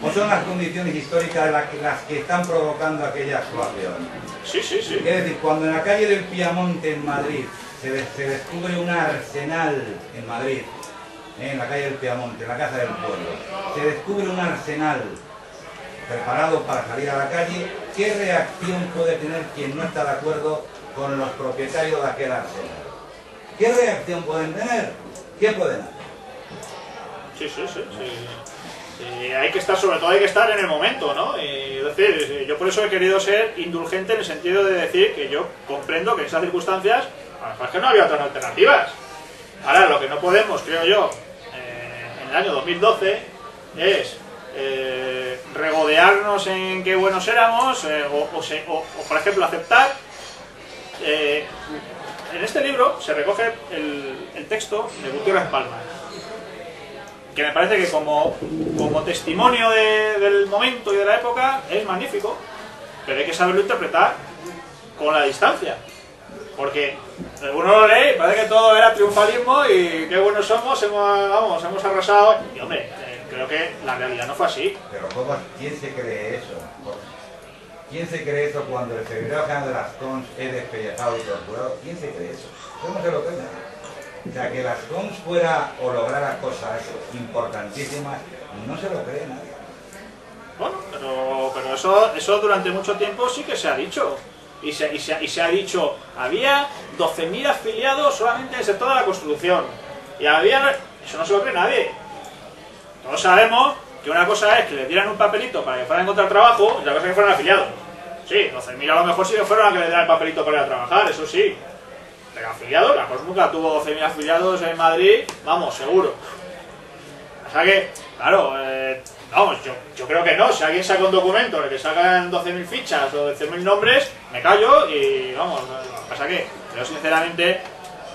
o son las condiciones históricas las que están provocando aquella actuación? Sí. Es decir, cuando en la calle del Piamonte en Madrid se descubre un arsenal en Madrid, en la calle del Piamonte, en la Casa del Pueblo, se descubre un arsenal preparado para salir a la calle, ¿qué reacción puede tener quien no está de acuerdo con los propietarios de aquel arsenal? ¿Qué reacción pueden tener? ¿Qué pueden hacer? Sí, hay que estar, sobre todo hay que estar en el momento, ¿no? Y es decir, yo por eso he querido ser indulgente en el sentido de decir que yo comprendo que en esas circunstancias, es que no había otras alternativas. Ahora, lo que no podemos, creo yo, en el año 2012, es regodearnos en qué buenos éramos, o por ejemplo, aceptar... en este libro se recoge el texto de Gutiérrez Palma, que me parece que como testimonio del momento y de la época es magnífico, pero hay que saberlo interpretar con la distancia, porque uno lo lee y parece que todo era triunfalismo y qué buenos somos, hemos arrasado, y hombre, creo que la realidad no fue así. Pero ¿quién se cree eso? ¿Quién se cree eso cuando el secretario general de las CONS es despellejado y torturado? ¿Quién se cree eso? Yo no se lo creo. O sea, que las CONS fuera o lograra cosas importantísimas, no se lo cree nadie. Bueno, pero eso durante mucho tiempo sí que se ha dicho. Y se ha dicho, había 12.000 afiliados solamente en el sector de la construcción. Y eso no se lo cree nadie. Todos sabemos que una cosa es que les dieran un papelito para que fueran a encontrar trabajo y otra cosa es que fueran afiliados. Sí, 12.000 a lo mejor sí que fueron a que les dieran el papelito para ir a trabajar, eso sí. Pero afiliados, la CONS nunca tuvo 12.000 afiliados en Madrid, vamos, seguro. O sea que, claro, vamos, yo creo que no. Si alguien saca un documento en el que sacan 12.000 fichas o 12.000 nombres, me callo y vamos. Lo que pasa que creo sinceramente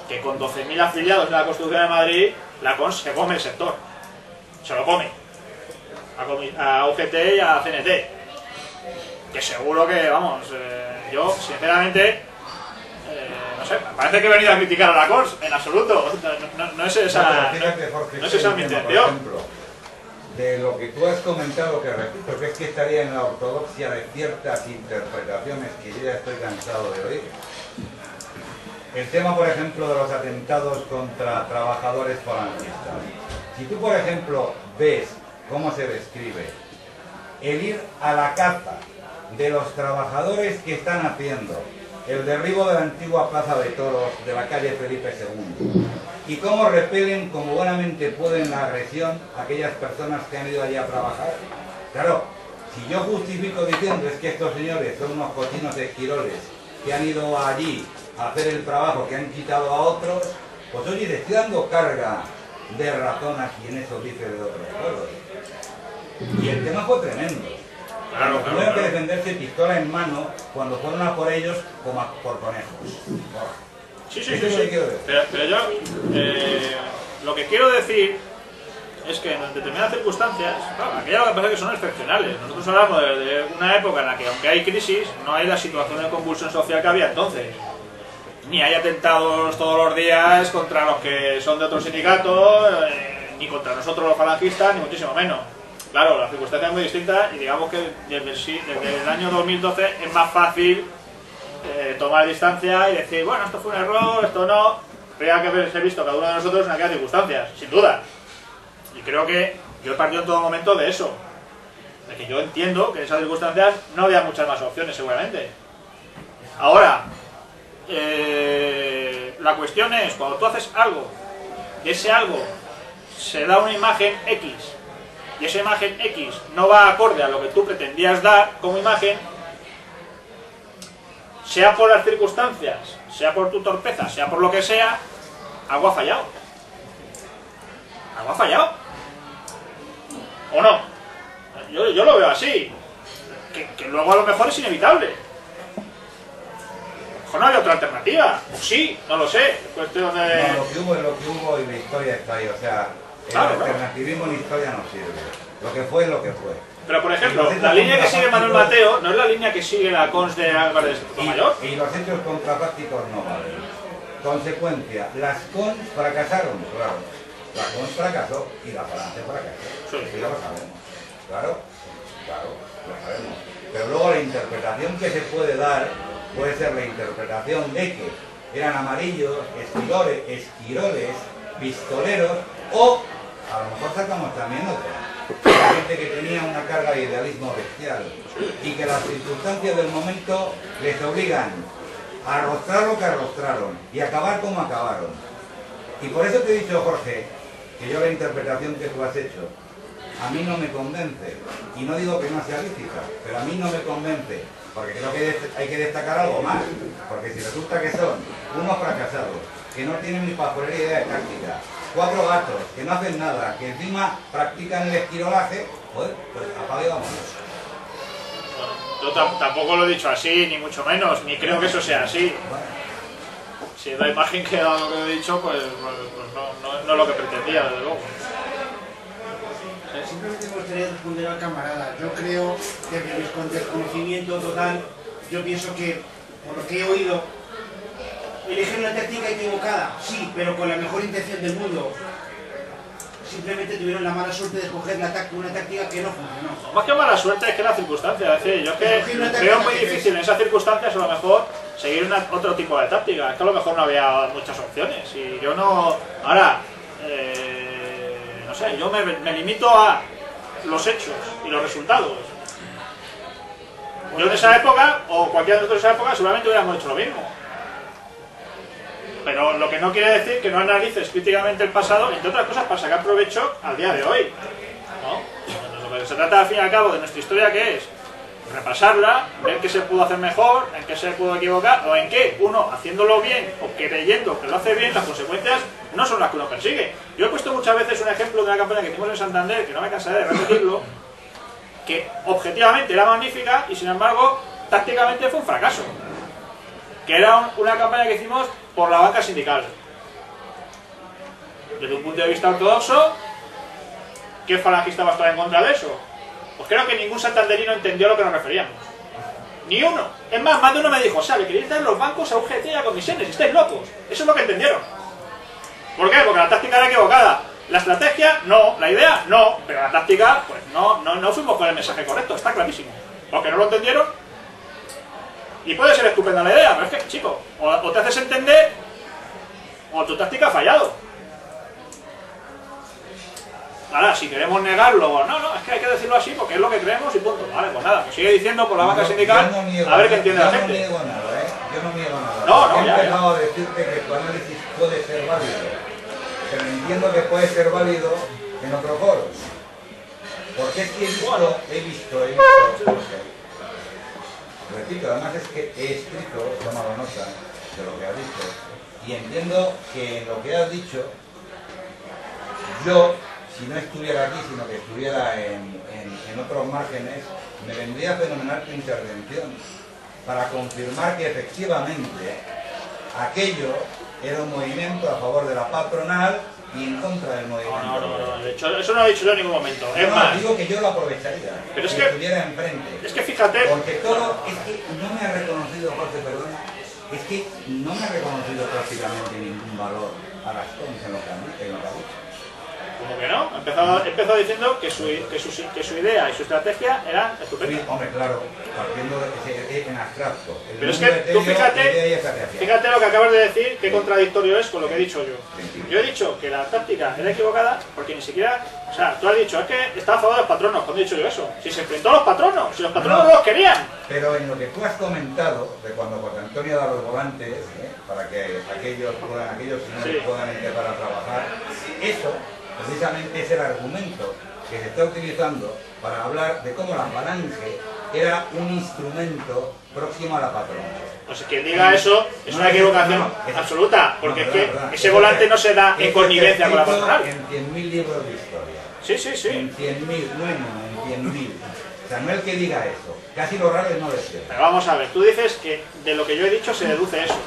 que con 12.000 afiliados en la construcción de Madrid, la CONS se come el sector. Se lo come. A UGT y a CNT. Que seguro que, vamos, yo sinceramente... no sé, parece que he venido a criticar a la CONS, en absoluto, no es esa, no es esa mi intención. Por ejemplo, de lo que tú has comentado, que repito, que es que estaría en la ortodoxia de ciertas interpretaciones que yo ya estoy cansado de oír. El tema, por ejemplo, de los atentados contra trabajadores falangistas. Si tú, por ejemplo, ves cómo se describe el ir a la caza de los trabajadores que están haciendo el derribo de la antigua Plaza de Toros de la calle Felipe II, y cómo repelen como buenamente pueden la agresión a aquellas personas que han ido allí a trabajar. Claro, si yo justifico diciendo es que estos señores son unos cochinos esquiroles que han ido allí a hacer el trabajo que han quitado a otros, pues oye, le estoy dando carga de razón a quien eso dice de otros pueblos. Y el tema fue tremendo. Claro, Tuvieron que defenderse pistola en mano cuando fueron a por ellos como a por conejos. Sí. Eso es lo que quiero decir. Pero yo lo que quiero decir es que en determinadas circunstancias, claro, aquello lo que pasa es que son excepcionales. Nosotros hablamos de una época en la que, aunque hay crisis, no hay la situación de convulsión social que había entonces. Ni hay atentados todos los días contra los que son de otro sindicato, ni contra nosotros los falangistas, ni muchísimo menos. Claro, la circunstancia es muy distinta y digamos que desde el año 2012 es más fácil tomar distancia y decir, bueno, esto fue un error, esto no. Habría que haberse visto cada uno de nosotros en aquellas circunstancias, sin duda. Y creo que yo he partido en todo momento de eso. De que yo entiendo que en esas circunstancias no había muchas más opciones, seguramente. Ahora, la cuestión es, cuando tú haces algo, y ese algo se da una imagen X, y esa imagen X no va acorde a lo que tú pretendías dar como imagen, sea por las circunstancias, sea por tu torpeza, sea por lo que sea, algo ha fallado. Algo ha fallado. ¿O no? Yo lo veo así. Que luego a lo mejor es inevitable. A lo mejor no había otra alternativa. O sí, no lo sé. Es cuestión de... No, lo que hubo es lo que hubo y la historia está ahí. O sea, el alternativismo en la historia no sirve. Lo que fue es lo que fue. Pero por ejemplo, la línea que sigue Manuel Mateo no es la línea que sigue la Cons de Álvarez Mayor. Y los hechos contrafácticos no valen. Consecuencia, las Cons fracasaron, claro. La Cons fracasó y la Falange fracasó. Sí. Sí, lo sabemos. Claro, lo sabemos. Pero luego la interpretación que se puede dar puede ser la interpretación de que eran amarillos, esquiroles, pistoleros, o a lo mejor sacamos también otra. Gente que tenía una carga de idealismo bestial y que las circunstancias del momento les obligan a arrostrar lo que arrostraron y acabar como acabaron. Y por eso te he dicho, Jorge, que yo la interpretación que tú has hecho a mí no me convence, y no digo que no sea lícita, pero a mí no me convence, porque creo que hay que destacar algo más, porque si resulta que son unos fracasados, que no tienen ni pajolera idea de táctica, 4 gatos, que no hacen nada, que encima practican el esquirolaje, pues apague y vámonos. Yo tampoco lo he dicho así, ni mucho menos, ni creo que eso sea así. Si la imagen que he dado lo que he dicho, pues no es lo que pretendía, desde luego. Simplemente me gustaría responder al camarada. Yo creo que con desconocimiento total, yo pienso que, por lo que he oído, eligieron una táctica equivocada, sí, pero con la mejor intención del mundo. Simplemente tuvieron la mala suerte de escoger una táctica que no funcionó. Más que mala suerte es que la circunstancia, es decir, yo es que veo muy difícil en esas circunstancias a lo mejor seguir otro tipo de táctica. Es que a lo mejor no había muchas opciones y yo no... Ahora, no sé, yo me limito a los hechos y los resultados. Yo en esa época, o cualquiera de nosotros en esa época, seguramente hubiéramos hecho lo mismo. Pero lo que no quiere decir que no analices críticamente el pasado, entre otras cosas, para sacar provecho al día de hoy, ¿no? Entonces, lo que se trata al fin y al cabo de nuestra historia, ¿qué es? Repasarla, ver qué se pudo hacer mejor, en qué se pudo equivocar, o en qué uno, haciéndolo bien, o creyendo que lo hace bien, las consecuencias no son las que uno persigue. Yo he puesto muchas veces un ejemplo de una campaña que hicimos en Santander, que no me cansaré de repetirlo, que objetivamente era magnífica y sin embargo, tácticamente fue un fracaso. Que era una campaña que hicimos por la banca sindical. Desde un punto de vista ortodoxo, ¿qué falangista va a estar en contra de eso? Pues creo que ningún santanderino entendió a lo que nos referíamos. Ni uno. Es más de uno me dijo, ¿sabe? Queréis dar los bancos a UGT y a comisiones, estáis locos. Eso es lo que entendieron. ¿Por qué? Porque la táctica era equivocada. La estrategia, no. La idea, no. Pero la táctica, pues no fuimos con el mensaje correcto, está clarísimo. Porque no lo entendieron. Y puede ser estupenda la idea, pero es que, chico, o te haces entender, o tu táctica ha fallado. Ahora, si queremos negarlo, no, es que hay que decirlo así porque es lo que creemos y punto. Vale, pues nada, pues sigue diciendo por la banca sindical, a ver qué entiende la gente. Yo no niego nada, ¿eh? Yo no niego nada. No, he empezado a decirte que tu análisis puede ser válido. pero entiendo que puede ser válido en otros foros. Porque es que he visto, repito, además es que he escrito, he tomado nota de lo que has dicho, y entiendo que en lo que has dicho, yo, si no estuviera aquí, sino que estuviera en otros márgenes, me vendría fenomenal tu intervención para confirmar que efectivamente aquello era un movimiento a favor de la patronal y en contra del movimiento. No, de hecho, eso no lo he dicho yo en ningún momento. Es más, digo que yo lo aprovecharía, pero es que estuviera enfrente. Es que fíjate... Porque todo, es que no me ha reconocido, Jorge, perdona, es que no me ha reconocido prácticamente ningún valor a las cosas en lo que ha dicho. ¿Cómo que no? Empezó diciendo que su idea y su estrategia eran estupendas. Sí, hombre, claro, partiendo en abstracto. Pero es que tú fíjate lo que acabas de decir, qué contradictorio es con lo que he dicho yo. Yo he dicho que la táctica era equivocada porque ni siquiera... O sea, tú has dicho, es que estaba a favor de los patronos. ¿Cuándo he dicho yo eso? Si se enfrentó a los patronos, si los patronos no los querían. Pero en lo que tú has comentado, de cuando José Antonio da los volantes, para que aquellos señores puedan empezar a trabajar, eso precisamente es el argumento que se está utilizando para hablar de cómo la falange era un instrumento próximo a la patrona. Pues quien diga eso es una equivocación absoluta, porque es que ese volante no se da en connivencia con la patronal. En 100.000 libros de historia. Sí. En 100.000, no en 100.000. O sea, no el que diga eso. Casi lo raro es no decirlo. Pero vamos a ver, tú dices que de lo que yo he dicho se deduce eso.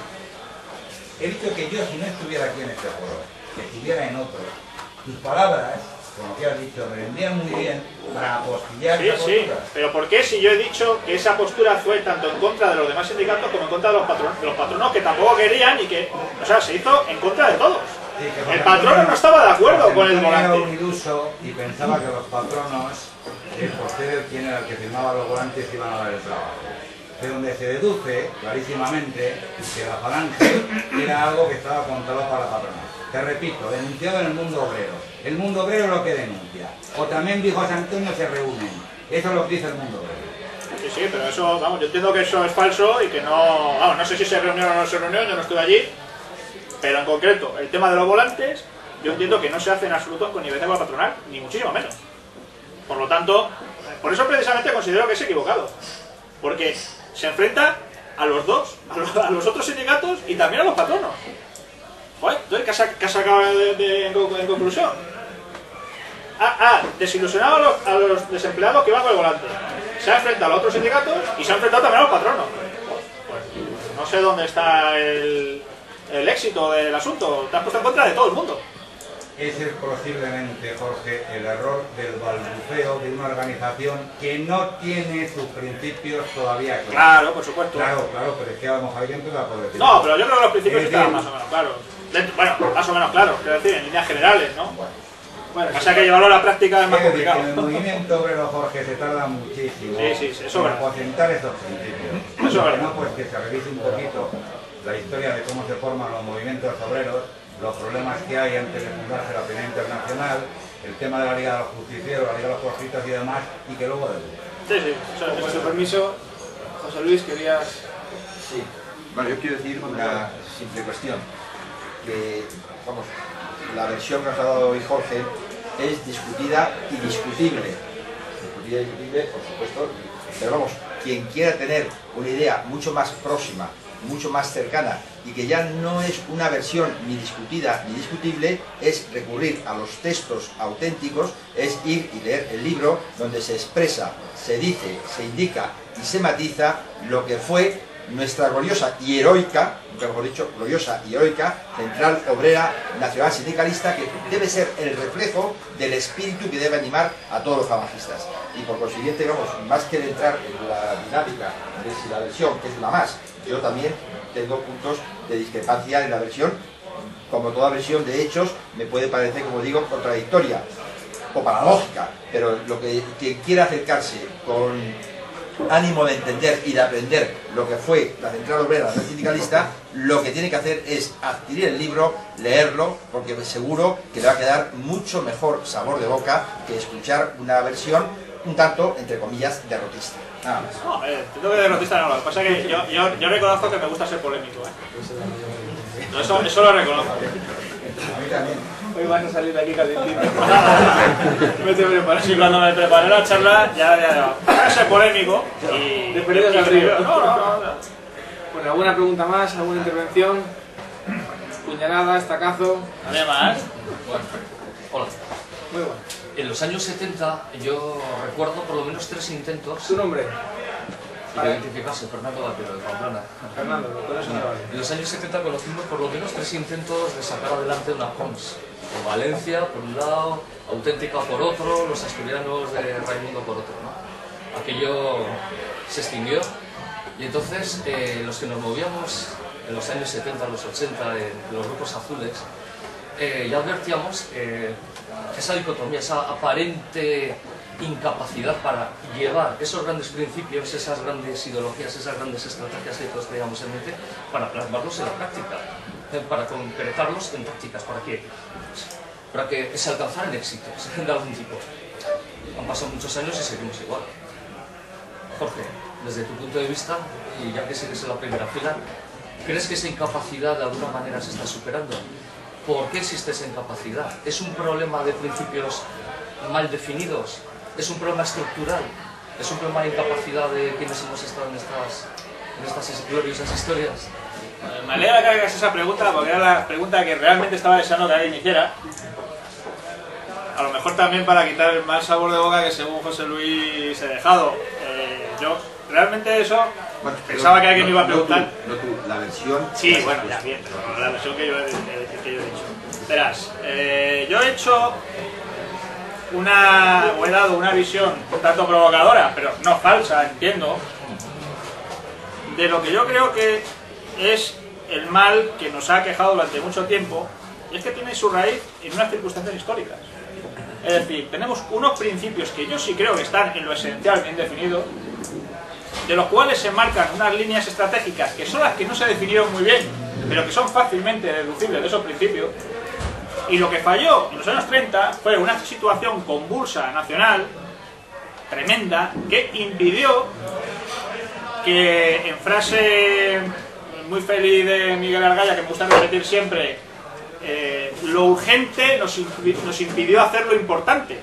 He dicho que yo, si no estuviera aquí en este foro, que estuviera en otro, tus palabras, como que has dicho, me vendrían muy bien para apostillar esa postura. Sí, pero ¿por qué si yo he dicho que esa postura fue tanto en contra de los demás sindicatos como en contra de los patronos que tampoco querían y que, o sea, se hizo en contra de todos? Sí, el patrono no estaba de acuerdo con el volante. Era un iluso y pensaba que los patronos, por ser quien era el que firmaba los volantes, iban a dar el trabajo. De donde se deduce clarísimamente que la falange era algo que estaba controlado para la patronal. Te repito, denunciado en el mundo obrero. El mundo obrero es lo que denuncia. O también dijo José Antonio, se reúnen. Eso es lo que dice el mundo obrero. Sí, pero eso, vamos, yo entiendo que eso es falso y que no... Vamos, no sé si se reunió o no se reunió, yo no estuve allí. Pero en concreto, el tema de los volantes, yo entiendo que no se hace en absoluto en connivencia con la patronal, ni muchísimo menos. Por lo tanto, por eso precisamente considero que es equivocado. Porque se enfrenta a los dos, a los otros sindicatos y también a los patronos. Joder, entonces, ¿qué has sacado en conclusión? Desilusionado a los desempleados que van con el volante. Se ha enfrentado a los otros sindicatos y se ha enfrentado también a los patronos. Pues no sé dónde está el éxito del asunto. Te has puesto en contra de todo el mundo. Ese es posiblemente, Jorge, el error del balbuceo de una organización que no tiene sus principios todavía claros. Claro, por supuesto. Claro, pero es que a lo mejor hay que empezar por decir. No, pero yo creo que los principios estaban más o menos claros. Bueno, más o menos claros, quiero decir, en líneas generales, ¿no? Bueno, pasa que llevarlo a la práctica es más complicado. En el movimiento obrero, Jorge, se tarda muchísimo eso en aposentar esos principios. Eso es verdad. No, pues que se revise un poquito la historia de cómo se forman los movimientos obreros, los problemas que hay antes de fundarse la Primera Internacional, el tema de la Liga de los Justicieros, la Liga de los Forcistas y demás, y que luego debute. Sí. Con su permiso, José Luis, querías... Sí. Bueno, yo quiero decir una simple cuestión. Que, vamos, la versión que nos ha dado hoy Jorge es discutida y discutible. Discutida y discutible, por supuesto, pero vamos, quien quiera tener una idea mucho más próxima, mucho más cercana y que ya no es una versión ni discutida ni discutible, es recurrir a los textos auténticos, es ir y leer el libro donde se expresa, se dice, se indica y se matiza lo que fue nuestra gloriosa y heroica, mejor dicho, gloriosa y heroica Central Obrera Nacional Sindicalista, que debe ser el reflejo del espíritu que debe animar a todos los falangistas. Y por consiguiente, vamos, más que de entrar en la dinámica de si la versión que es la más, yo también tengo puntos de discrepancia en la versión. Como toda versión de hechos, me puede parecer, como digo, contradictoria o paradójica, pero lo que quien quiera acercarse con ánimo de entender y de aprender lo que fue la Central Obrera Nacional Sindicalista, lo que tiene que hacer es adquirir el libro, leerlo, porque seguro que le va a quedar mucho mejor sabor de boca que escuchar una versión un tanto, entre comillas, derrotista. Nada más. No, tengo que derrotista no, lo que pasa es que yo reconozco que me gusta ser polémico, ¿eh? Eso lo reconozco. A mí también. Hoy vas a salir de aquí calentito. Vete preparado. Sí, cuando me preparé la charla, ya ese polémico. Y Despedidos al río. No. Pues alguna pregunta más, alguna intervención. Puñalada, estacazo. Además, Bueno, hola. Muy bueno. En los años 70 yo recuerdo por lo menos 3 intentos ¿Su nombre? de identificarse, Fernando Vaquero, de Pamplona. Fernando, con eso me vale. En los años 70 conocimos por lo menos 3 intentos de sacar adelante una CONS. Con Valencia por un lado, Auténtica por otro, los asturianos de Raimundo por otro, ¿no? Aquello se extinguió y entonces los que nos movíamos en los años 70, los 80, en los grupos azules, ya advertíamos esa dicotomía, esa aparente incapacidad para llevar esos grandes principios, esas grandes ideologías, esas grandes estrategias que todos teníamos en mente, para plasmarlos en la práctica, para concretarlos en tácticas, para que se alcanzaran éxitos de algún tipo. Han pasado muchos años y seguimos igual. Jorge, desde tu punto de vista, y ya que sigues en la primera fila, ¿crees que esa incapacidad de alguna manera se está superando? ¿Por qué existe esa incapacidad? ¿Es un problema de principios mal definidos? ¿Es un problema estructural? ¿Es un problema de incapacidad de quienes hemos estado en estas gloriosas historias? me alegra que hagas esa pregunta porque era la pregunta que realmente estaba deseando que alguien hiciera. A lo mejor también para quitar el mal sabor de boca que según José Luis he dejado. Yo realmente eso pensaba que alguien me iba a preguntar. No tú, la versión. Sí, bueno, ya bien, pero la versión que yo he dicho. Verás, yo he hecho o he dado una visión un tanto provocadora, pero no falsa, entiendo, de lo que yo creo que es el mal que nos ha aquejado durante mucho tiempo, y es que tiene su raíz en unas circunstancias históricas. Es decir, tenemos unos principios que yo sí creo que están en lo esencial bien definidos, de los cuales se marcan unas líneas estratégicas que son las que no se definieron muy bien, pero que son fácilmente deducibles de esos principios. Y lo que falló en los años 30 fue una situación convulsa nacional, tremenda, que impidió que, en frase muy feliz de Miguel Argaya, que me gusta repetir siempre, lo urgente nos impidió hacer lo importante.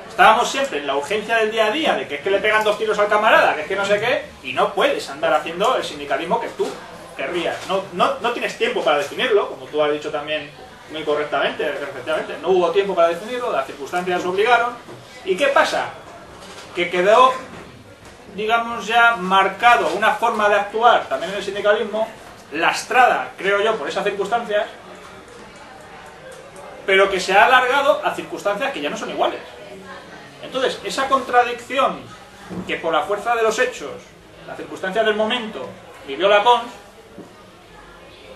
Estábamos siempre en la urgencia del día a día, de que es que le pegan 2 tiros al camarada, que es que no sé qué, y no puedes andar haciendo el sindicalismo que tú querrías. No tienes tiempo para definirlo, como tú has dicho también muy correctamente, efectivamente. No hubo tiempo para definirlo, las circunstancias obligaron. ¿Y qué pasa? Que quedó, digamos, ya marcado una forma de actuar también en el sindicalismo, lastrada, creo yo, por esas circunstancias, pero que se ha alargado a circunstancias que ya no son iguales. Entonces, esa contradicción que por la fuerza de los hechos, las circunstancias del momento, vivió la CONS,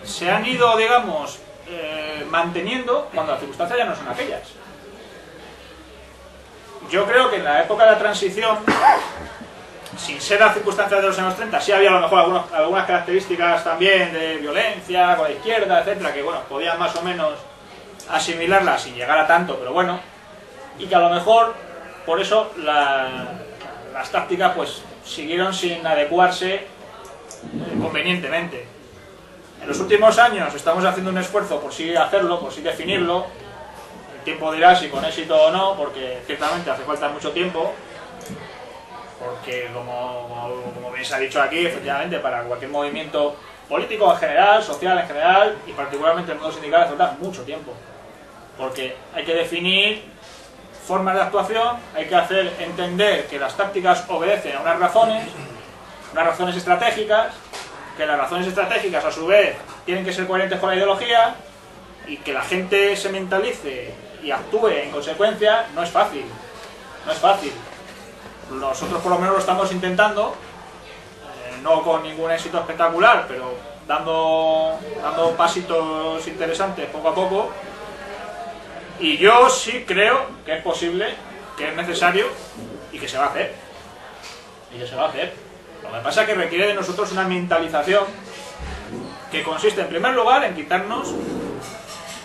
se han ido, digamos, manteniendo cuando las circunstancias ya no son aquellas. Yo creo que en la época de la transición, sin ser las circunstancias de los años 30, sí había a lo mejor algunas características también de violencia con la izquierda, etcétera, que bueno, podían más o menos asimilarlas sin llegar a tanto, pero bueno, y que a lo mejor por eso las tácticas pues siguieron sin adecuarse convenientemente. En los últimos años estamos haciendo un esfuerzo por sí hacerlo, por sí definirlo. El tiempo dirá si con éxito o no, porque ciertamente hace falta mucho tiempo, porque como bien se ha dicho aquí, efectivamente para cualquier movimiento político en general, social en general, y particularmente en el mundo sindical hace falta mucho tiempo, porque hay que definir formas de actuación, hay que hacer entender que las tácticas obedecen a unas razones estratégicas, que las razones estratégicas a su vez tienen que ser coherentes con la ideología, y que la gente se mentalice y actúe en consecuencia. No es fácil, no es fácil. Nosotros por lo menos lo estamos intentando, no con ningún éxito espectacular, pero dando pasitos interesantes poco a poco. Y yo sí creo que es posible, que es necesario y que se va a hacer. Y que se va a hacer. Lo que pasa es que requiere de nosotros una mentalización que consiste en primer lugar en quitarnos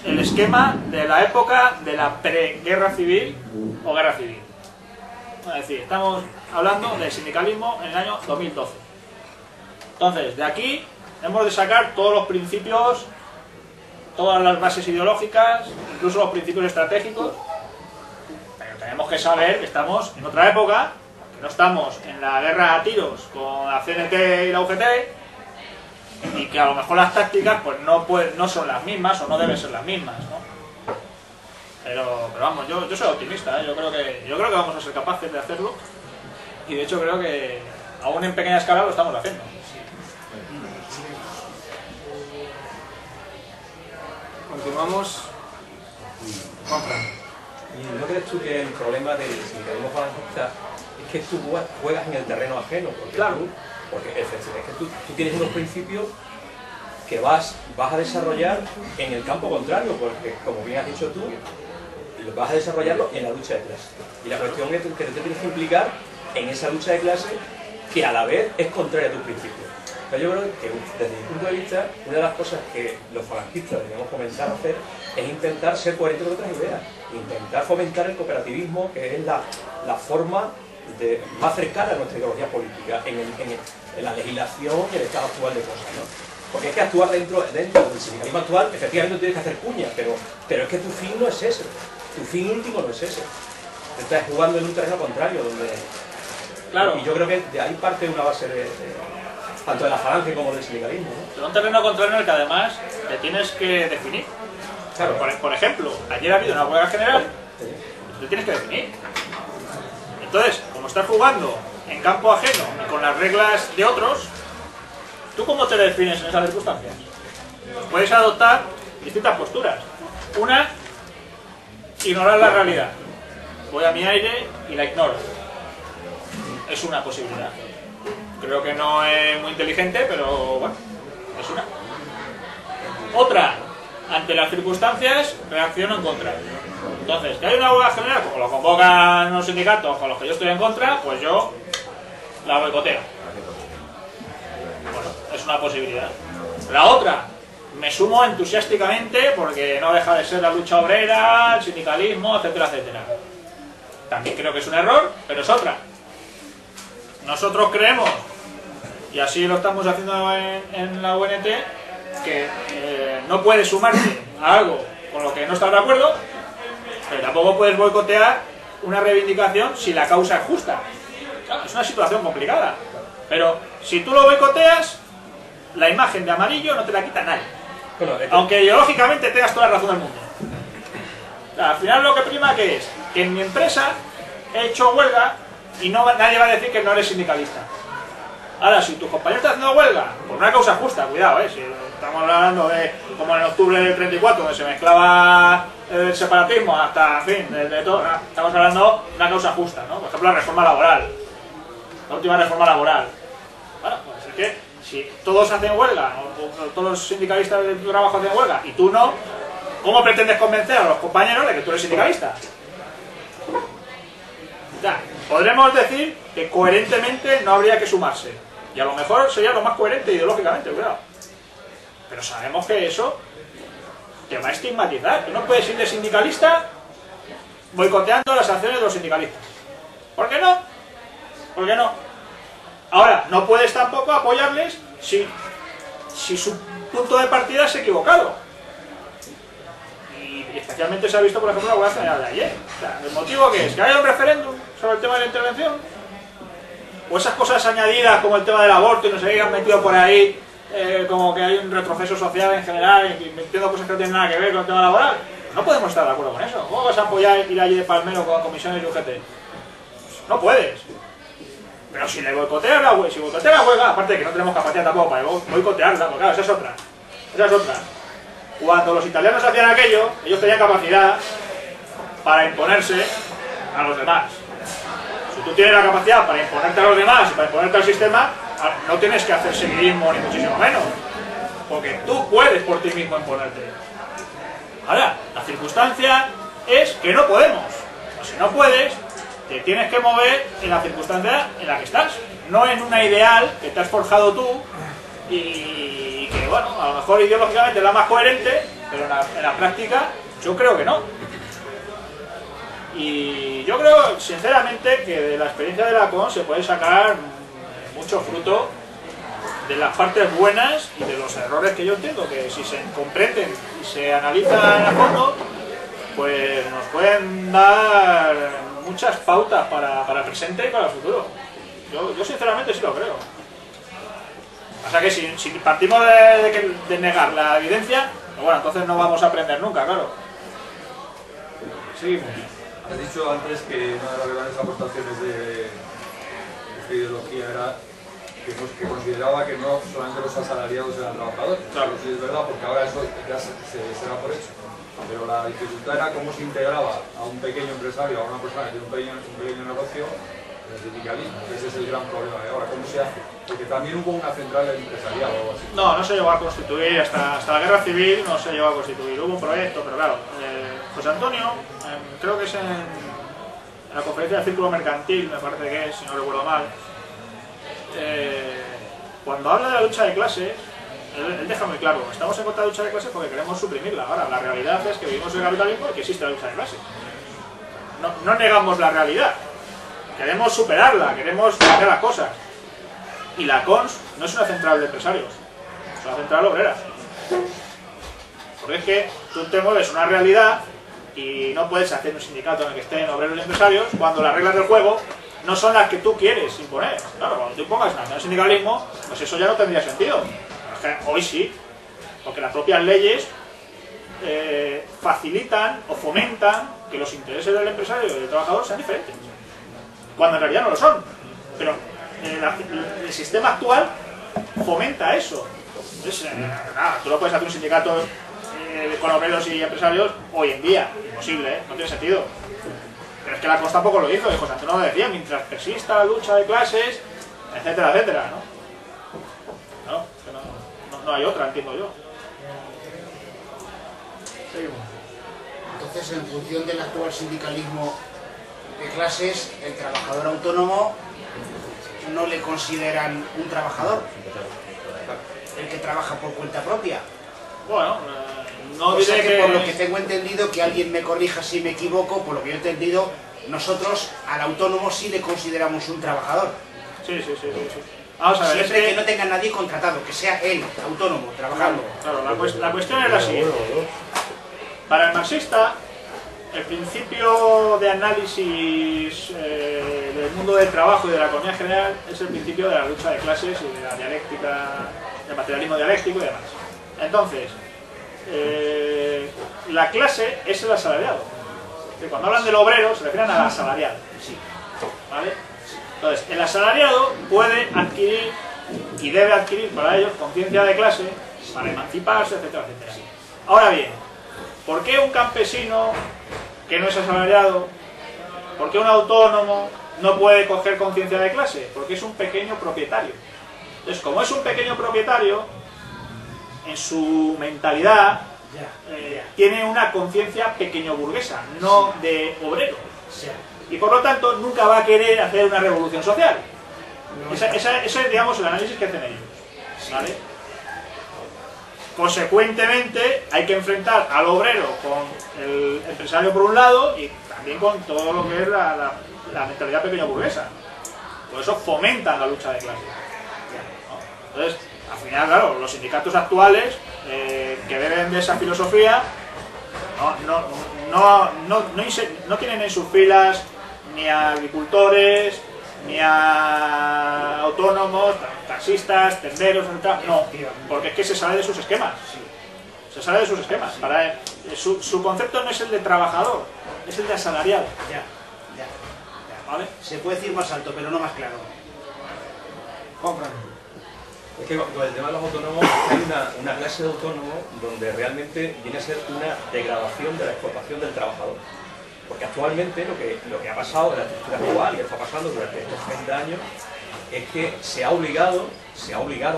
el esquema de la época de la preguerra civil o guerra civil. Es decir, estamos hablando del sindicalismo en el año 2012. Entonces, de aquí hemos de sacar todos los principios todas las bases ideológicas, incluso los principios estratégicos, pero tenemos que saber que estamos en otra época, que no estamos en la guerra a tiros con la CNT y la UGT, y que a lo mejor las tácticas pues no son las mismas o no deben ser las mismas, ¿no? Pero vamos, yo soy optimista, ¿eh? Yo creo que vamos a ser capaces de hacerlo, y de hecho creo que aún en pequeña escala lo estamos haciendo. Continuamos. Juanfran. ¿Y no crees tú que el problema del sindicalismo falangista es que tú juegas en el terreno ajeno? Porque claro. Porque es que tú tienes unos principios que vas a desarrollar en el campo contrario, porque como bien has dicho tú, vas a desarrollarlo en la lucha de clase. Y la cuestión es que te tienes que implicar en esa lucha de clase que a la vez es contraria a tus principios. Pero yo creo que desde mi punto de vista, una de las cosas que los falangistas debemos comenzar a hacer es intentar ser coherentes con otras ideas, intentar fomentar el cooperativismo, que es la forma más cercana a nuestra ideología política en la legislación y el estado actual de cosas, ¿no? Porque es que actuar dentro del sindicalismo actual, efectivamente tienes que hacer cuña, pero es que tu fin no es ese, tu fin último no es ese. Te estás jugando en un terreno contrario, donde... Claro. Y yo creo que de ahí parte una base tanto de la falange como del sindicalismo, ¿no? Pero un terreno contrario en el que además te tienes que definir. Claro. Por ejemplo, ayer ha habido una huelga general, te tienes que definir. Entonces, como estás jugando en campo ajeno y con las reglas de otros, ¿tú cómo te defines en esas circunstancias? Puedes adoptar distintas posturas. Una, ignorar la realidad. Voy a mi aire y la ignoro. Es una posibilidad. Creo que no es muy inteligente, pero bueno, es una. Otra, ante las circunstancias, reacciono en contra. Entonces, que hay una huelga general, como lo convocan los sindicatos con los que yo estoy en contra, pues yo la boicoteo. Bueno, es una posibilidad. La otra, me sumo entusiásticamente porque no deja de ser la lucha obrera, el sindicalismo, etcétera, etcétera. También creo que es un error, pero es otra. Nosotros creemos, y así lo estamos haciendo en la UNT, que no puedes sumarte a algo con lo que no estás de acuerdo, pero tampoco puedes boicotear una reivindicación si la causa es justa. Claro, es una situación complicada, pero si tú lo boicoteas, la imagen de amarillo no te la quita nadie, aunque ideológicamente tengas toda la razón del mundo. O sea, al final lo que prima que es que en mi empresa he hecho huelga y nadie va a decir que no eres sindicalista. Ahora, si tus compañeros están haciendo huelga por una causa justa, cuidado, si estamos hablando de como en octubre del 34, donde se mezclaba el separatismo hasta, en fin, de todo, ¿no? Estamos hablando de una causa justa, ¿no? Por ejemplo, la reforma laboral, la última reforma laboral. Bueno, pues es que si todos hacen huelga, o todos los sindicalistas de tu trabajo hacen huelga, y tú no, ¿cómo pretendes convencer a los compañeros de que tú eres sindicalista? Ya, podremos decir que coherentemente no habría que sumarse, y a lo mejor sería lo más coherente ideológicamente, cuidado. Pero sabemos que eso te va a estigmatizar. Tú no puedes ir de sindicalista boicoteando las acciones de los sindicalistas. ¿Por qué no? ¿Por qué no? Ahora, no puedes tampoco apoyarles si su punto de partida es equivocado. Y especialmente se ha visto, por ejemplo, la huelga general de ayer. O sea, ¿el motivo qué es? ¿Que haya un referéndum sobre el tema de la intervención? ¿O esas cosas añadidas como el tema del aborto y no sé qué han metido por ahí, como que hay un retroceso social en general y metiendo cosas que no tienen nada que ver con el tema laboral? No podemos estar de acuerdo con eso. ¿Cómo vas a apoyar ir allí de palmero con comisiones y UGT? No puedes. Pero si le boicoteas la huelga, aparte de que no tenemos capacidad tampoco para boicotearla, porque claro, esa es otra. Esa es otra. Cuando los italianos hacían aquello, ellos tenían capacidad para imponerse a los demás. Si tú tienes la capacidad para imponerte a los demás y para imponerte al sistema, no tienes que hacer seguidismo ni muchísimo menos. Porque tú puedes por ti mismo imponerte. Ahora, la circunstancia es que no podemos. O si no puedes, te tienes que mover en la circunstancia en la que estás. No en una ideal que te has forjado tú y que, bueno, a lo mejor ideológicamente es la más coherente, pero en la práctica yo creo que no. Y yo creo, sinceramente, que de la experiencia de la CON se puede sacar mucho fruto de las partes buenas y de los errores que yo entiendo, que si se comprenden y se analizan a fondo, pues nos pueden dar muchas pautas para el presente y para el futuro. Yo sinceramente sí lo creo. O sea que si partimos de negar la evidencia, pues bueno, entonces no vamos a aprender nunca, claro. Seguimos. Has dicho antes que una de las grandes aportaciones de esta ideología era que consideraba que no solamente los asalariados eran trabajadores. Claro, sí es verdad, porque ahora eso ya se da por hecho. Pero la dificultad era cómo se integraba a un pequeño empresario, a una persona que tiene un pequeño negocio, el sindicalismo. Ese es el gran problema de ahora. ¿Cómo se hace? Porque también hubo una central empresarial o algo así. No se llegó a constituir, hasta la guerra civil no se llegó a constituir. Hubo un proyecto, pero claro, José Antonio, creo que es en la conferencia del Círculo Mercantil, me parece que es, si no recuerdo mal, cuando habla de la lucha de clases, él deja muy claro, estamos en contra de la lucha de clases porque queremos suprimirla. Ahora, la realidad es que vivimos en el capitalismo y que existe la lucha de clases. No negamos la realidad, queremos superarla, queremos hacer las cosas. Y la CONS no es una central de empresarios, es una central obrera. Porque es que tú te mueves una realidad y no puedes hacer un sindicato en el que estén obreros y empresarios cuando las reglas del juego no son las que tú quieres imponer. Claro, cuando tú impongas el sindicalismo, pues eso ya no tendría sentido. Hoy sí, porque las propias leyes facilitan o fomentan que los intereses del empresario y del trabajador sean diferentes, cuando en realidad no lo son. Pero el sistema actual fomenta eso. Entonces, tú no puedes hacer un sindicato con obreros y empresarios hoy en día, imposible, no tiene sentido. Pero es que la CONS tampoco lo hizo, y José Antonio lo decía, mientras persista la lucha de clases, etcétera, etcétera, no hay otra, entiendo yo. Seguimos. Entonces, en función del actual sindicalismo de clases, el trabajador autónomo no le consideran un trabajador, el que trabaja por cuenta propia. Bueno, no diré que por lo que tengo entendido, que alguien me corrija si me equivoco, por lo que yo he entendido, nosotros al autónomo sí le consideramos un trabajador. Sí. Vamos a ver, siempre que no tenga nadie contratado, que sea él, autónomo, trabajando. Claro, la cuestión es la siguiente. Para el marxista, el principio de análisis del mundo del trabajo y de la economía en general es el principio de la lucha de clases y de la dialéctica, del materialismo dialéctico y demás. Entonces, la clase es el asalariado. Cuando hablan del obrero se refieren al asalariado. ¿Vale? Entonces, el asalariado puede adquirir y debe adquirir para ellos conciencia de clase para emanciparse, etcétera, etcétera. Ahora bien, ¿por qué un campesino que no es asalariado, por qué un autónomo no puede coger conciencia de clase? Porque es un pequeño propietario. Entonces, como es un pequeño propietario, en su mentalidad tiene una conciencia pequeño burguesa, no de obrero. Y por lo tanto nunca va a querer hacer una revolución social. Ese es, digamos, el análisis que hacen ellos, ¿vale? Consecuentemente hay que enfrentar al obrero con el empresario por un lado y también con todo lo que es la mentalidad pequeño burguesa. Por eso fomentan la lucha de clases, ¿no? Entonces, al final, claro, los sindicatos actuales que beben de esa filosofía no tienen en sus filas ni a agricultores, ni a autónomos, taxistas, tenderos, no, porque es que se sale de sus esquemas. Se sale de sus esquemas. Su concepto no es el de trabajador, es el de asalariado. ¿Vale? Se puede decir más alto, pero no más claro. Compran. Es que con el tema de los autónomos hay una clase de autónomo donde realmente viene a ser una degradación de la explotación del trabajador. Porque actualmente lo que ha pasado en la estructura actual y que está pasando durante estos 30 años es que se ha obligado,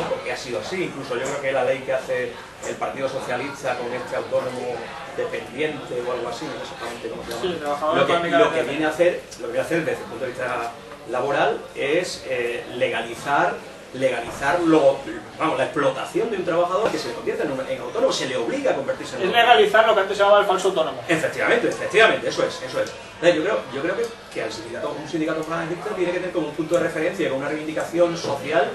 porque ha sido así, incluso yo creo que la ley que hace el Partido Socialista con este autónomo dependiente o algo así, no sé exactamente cómo se llama. Sí, trabajador lo que viene a hacer desde el punto de vista laboral es legalizar la explotación de un trabajador que se convierte en autónomo, se le obliga a convertirse en autónomo. Es legalizar lo que antes se llamaba el falso autónomo. Efectivamente, eso es. Yo creo que un sindicato planetista tiene que tener como un punto de referencia, con una reivindicación social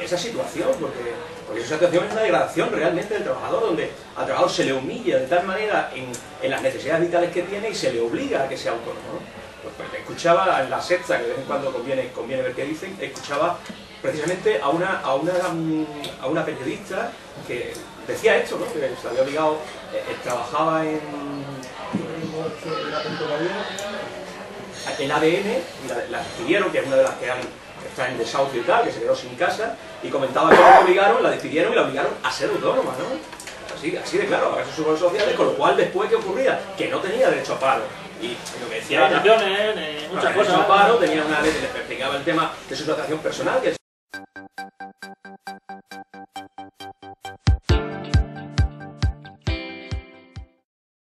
esa situación, porque esa situación es una degradación realmente del trabajador, donde al trabajador se le humilla de tal manera en las necesidades vitales que tiene y se le obliga a que sea autónomo, ¿no? Pues escuchaba en La Sexta, que de vez en cuando conviene ver qué dicen, escuchaba precisamente a una periodista que decía esto, ¿no? Que se había obligado, trabajaba en ADN, y la despidieron, que es una de las que está en desahucio y tal, que se quedó sin casa, y comentaba que la despidieron y la obligaron a ser autónoma, ¿no? Así de claro, a pagar sus seguros sociales, con lo cual después, ¿qué ocurría? Que no tenía derecho a paro. Y lo que decía era, muchas cosas. paro, tenía una ley que les explicaba el tema de su situación personal, que